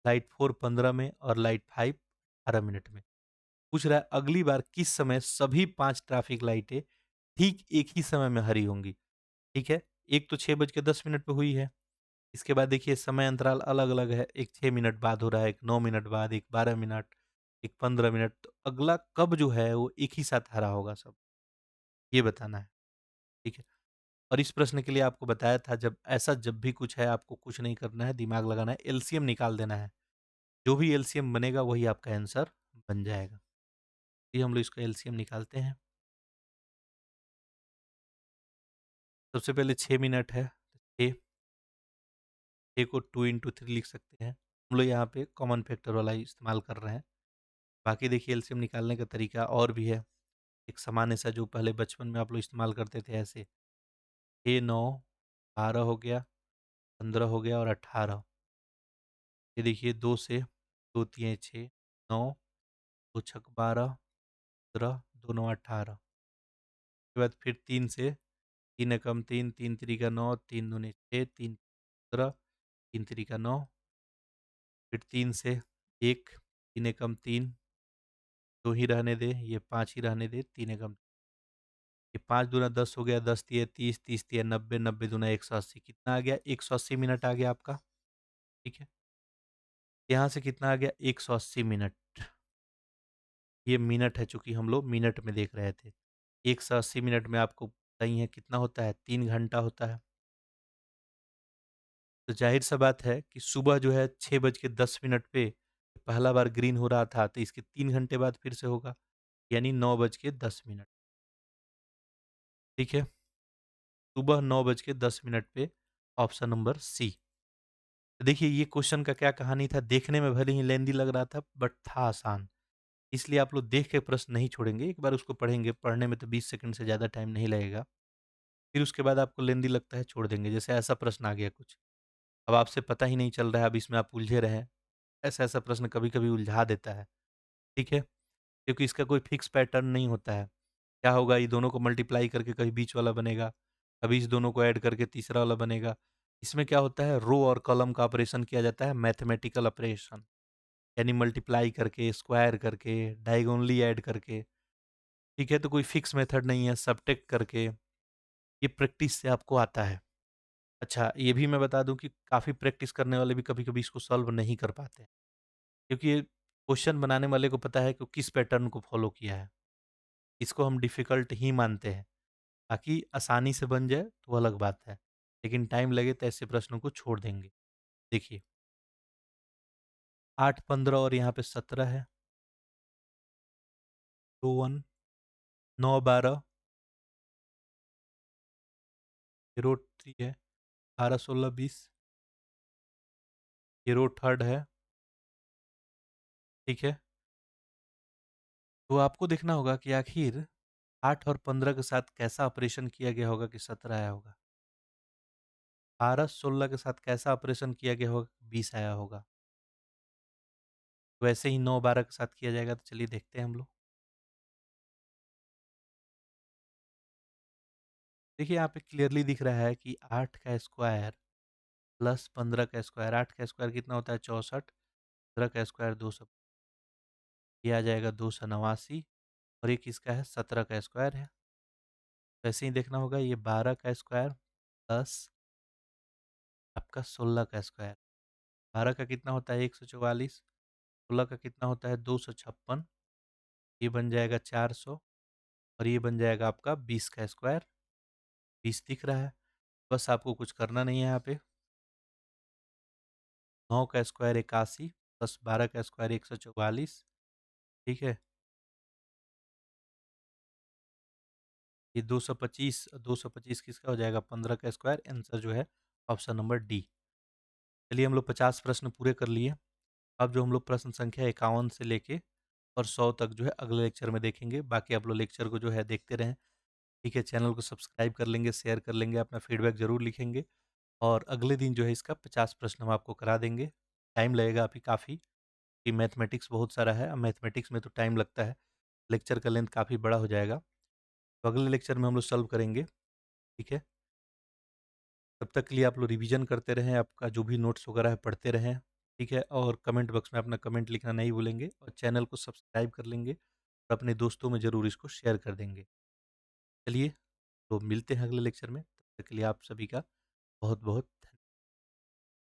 लाइट 4 15 में और लाइट 5 18 मिनट में। पूछ रहा है अगली बार किस समय सभी 5 ट्रैफिक लाइटें ठीक एक ही समय में हरी होंगी, ठीक है? एक तो 6 बज के 10 मिनट पे हुई है, इसके बाद देखिए समय अंतराल अलग-अलग है, एक 6 मिनट बाद हो रहा है, एक 9 मिनट बाद, एक 12 मिनट, एक 15 मिनट, तो अगला कब जो है वो एक ही साथ हरा होगा सब, ये बताना है, ठीक है? और इस प्रश्न के लिए आपको बताया था जब भी कुछ है आपको कुछ नहीं करना है, दिमाग लगाना है, एलसीएम निकाल देना है। जो भी एलसीएम बनेगा वही आपका आंसर बन जाएगा। ये हम लोग इसका एलसीएम निकालते हैं। सबसे पहले 6 मिनट है, 6 6 को 2 इंटू 3 लिख सकते हैं। हम लोग यहाँ पे कॉमन फैक्टर वाला ही इस्तेमाल कर रहे हैं। बाकी देखिए एलसीएम निकालने का तरीका और भी है। एक सामान्य सा जो पहले बचपन में आप लोग इस्तेमाल करते थे ऐसे 6 9 12 हो गया, 15 हो गया और 18। ये देखिए 2 से 2 तिये 6 9 2 छक 12 15 2 9 18। उसके बाद फिर 3 से 3 एकम 3 3 तिरी का 9 3 दूनी 6 3 15 3 तिरी का 9 फिर 3 से 1 3 एकम 3 2 ही रहने दे, ये 5 ही रहने दे, 3 एकम ये 5 दूना 10 हो गया, 10 तिया 30 30 तिया 90 90 दूना 180 कितना आ गया? 180 मिनट आ गया आपका, ठीक है? यहाँ से कितना आ गया? 180 मिनट। ये मिनट है चूँकि हम लोग मिनट में देख रहे थे। 180 मिनट में आपको पता ही है कितना होता है? 3 घंटा होता है। तो ज़ाहिर-सा बात है कि सुबह जो है 6 बज के 10 मिनट पे पहला बार ग्रीन हो रहा था, तो इसके 3 घंटे बाद फिर से होगा, यानी 9 बज के 10 मिनट, ठीक है? सुबह 9 बज के 10 मिनट पे ऑप्शन नंबर सी। देखिए ये क्वेश्चन का क्या कहानी था, देखने में भले ही लेंदी लग रहा था बट था आसान। इसलिए आप लोग देख के प्रश्न नहीं छोड़ेंगे, एक बार उसको पढ़ेंगे, पढ़ने में तो 20 सेकंड से ज़्यादा टाइम नहीं लगेगा। फिर उसके बाद आपको लेंदी लगता है छोड़ देंगे, जैसे ऐसा प्रश्न आ गया कुछ, अब आपसे पता ही नहीं चल रहा है, अब इसमें आप उलझे रहें, ऐसा-ऐसा प्रश्न कभी-कभी उलझा देता है, ठीक है? क्योंकि इसका कोई फिक्स पैटर्न नहीं होता है। क्या होगा, ये दोनों को मल्टीप्लाई करके कभी बीच वाला बनेगा, कभी इस दोनों को ऐड करके तीसरा वाला बनेगा। इसमें क्या होता है, रो और कॉलम का ऑपरेशन किया जाता है, मैथमेटिकल ऑपरेशन, यानी मल्टीप्लाई करके, स्क्वायर करके, डायगोनली ऐड करके। ठीक है, तो कोई फिक्स मेथड नहीं है, सब्ट्रैक्ट करके, ये प्रैक्टिस से आपको आता है। अच्छा, ये भी मैं बता दूं कि काफ़ी प्रैक्टिस करने वाले भी कभी-कभी इसको सॉल्व नहीं कर पाते हैं, क्योंकि ये क्वेश्चन बनाने वाले को पता है कि वो किस पैटर्न को फॉलो किया है। इसको हम डिफ़िकल्ट ही मानते हैं। बाकी आसानी से बन जाए तो वो अलग बात है, लेकिन टाइम लगे तो ऐसे प्रश्नों को छोड़ देंगे। देखिए, 8, 15 और यहाँ पे 17 है, 2, 1, 9, 12, 0, 3 है, 18, 16, 20, 0, थर्ड है, ठीक है? तो आपको देखना होगा कि आखिर 8 और 15 के साथ कैसा ऑपरेशन किया गया होगा कि 17 आया होगा। 12, 16 के साथ कैसा ऑपरेशन किया गया होगा, 20 आया होगा। वैसे ही 9, 12 के साथ किया जाएगा, तो चलिए देखते हैं हम लोग। देखिए, यहाँ पे क्लियरली दिख रहा है कि 8 का स्क्वायर प्लस 15 का स्क्वायर, 8 का स्क्वायर कितना होता है 64, 15 का स्क्वायर 200, ये आ जाएगा 289, और ये किसका है 17 का स्क्वायर है। वैसे ही देखना होगा, ये 12 का स्क्वायर प्लस आपका 16 का स्क्वायर, 12 का कितना होता है 144, 16 का कितना होता है 256, ये बन जाएगा 400, और ये बन जाएगा आपका 20 का स्क्वायर, 20 दिख रहा है। बस आपको कुछ करना नहीं है यहाँ पे। 9 का स्क्वायर 81 प्लस 12 का स्क्वायर 144, ठीक है। ये 225, 225 किसका हो जाएगा 15 का स्क्वायर, आंसर जो है ऑप्शन नंबर डी। चलिए, हम लोग 50 प्रश्न पूरे कर लिए। अब जो हम लोग प्रश्न संख्या 51 से लेके और 100 तक जो है अगले लेक्चर में देखेंगे। बाकी आप लोग लेक्चर को जो है देखते रहें, ठीक है। चैनल को सब्सक्राइब कर लेंगे, शेयर कर लेंगे, अपना फीडबैक ज़रूर लिखेंगे, और अगले दिन जो है इसका 50 प्रश्न हम आपको करा देंगे। टाइम लगेगा अभी काफ़ी, कि मैथमेटिक्स बहुत सारा है, मैथमेटिक्स में तो टाइम लगता है, लेक्चर का लेंथ काफ़ी बड़ा हो जाएगा। तो अगले लेक्चर में हम लोग सॉल्व करेंगे, ठीक है। तब तक के लिए आप लोग रिवीजन करते रहें, आपका जो भी नोट्स वगैरह है पढ़ते रहें, ठीक है। और कमेंट बॉक्स में अपना कमेंट लिखना नहीं भूलेंगे, और चैनल को सब्सक्राइब कर लेंगे, और अपने दोस्तों में ज़रूर इसको शेयर कर देंगे। चलिए, तो मिलते हैं अगले लेक्चर में, तब तक के लिए आप सभी का बहुत बहुत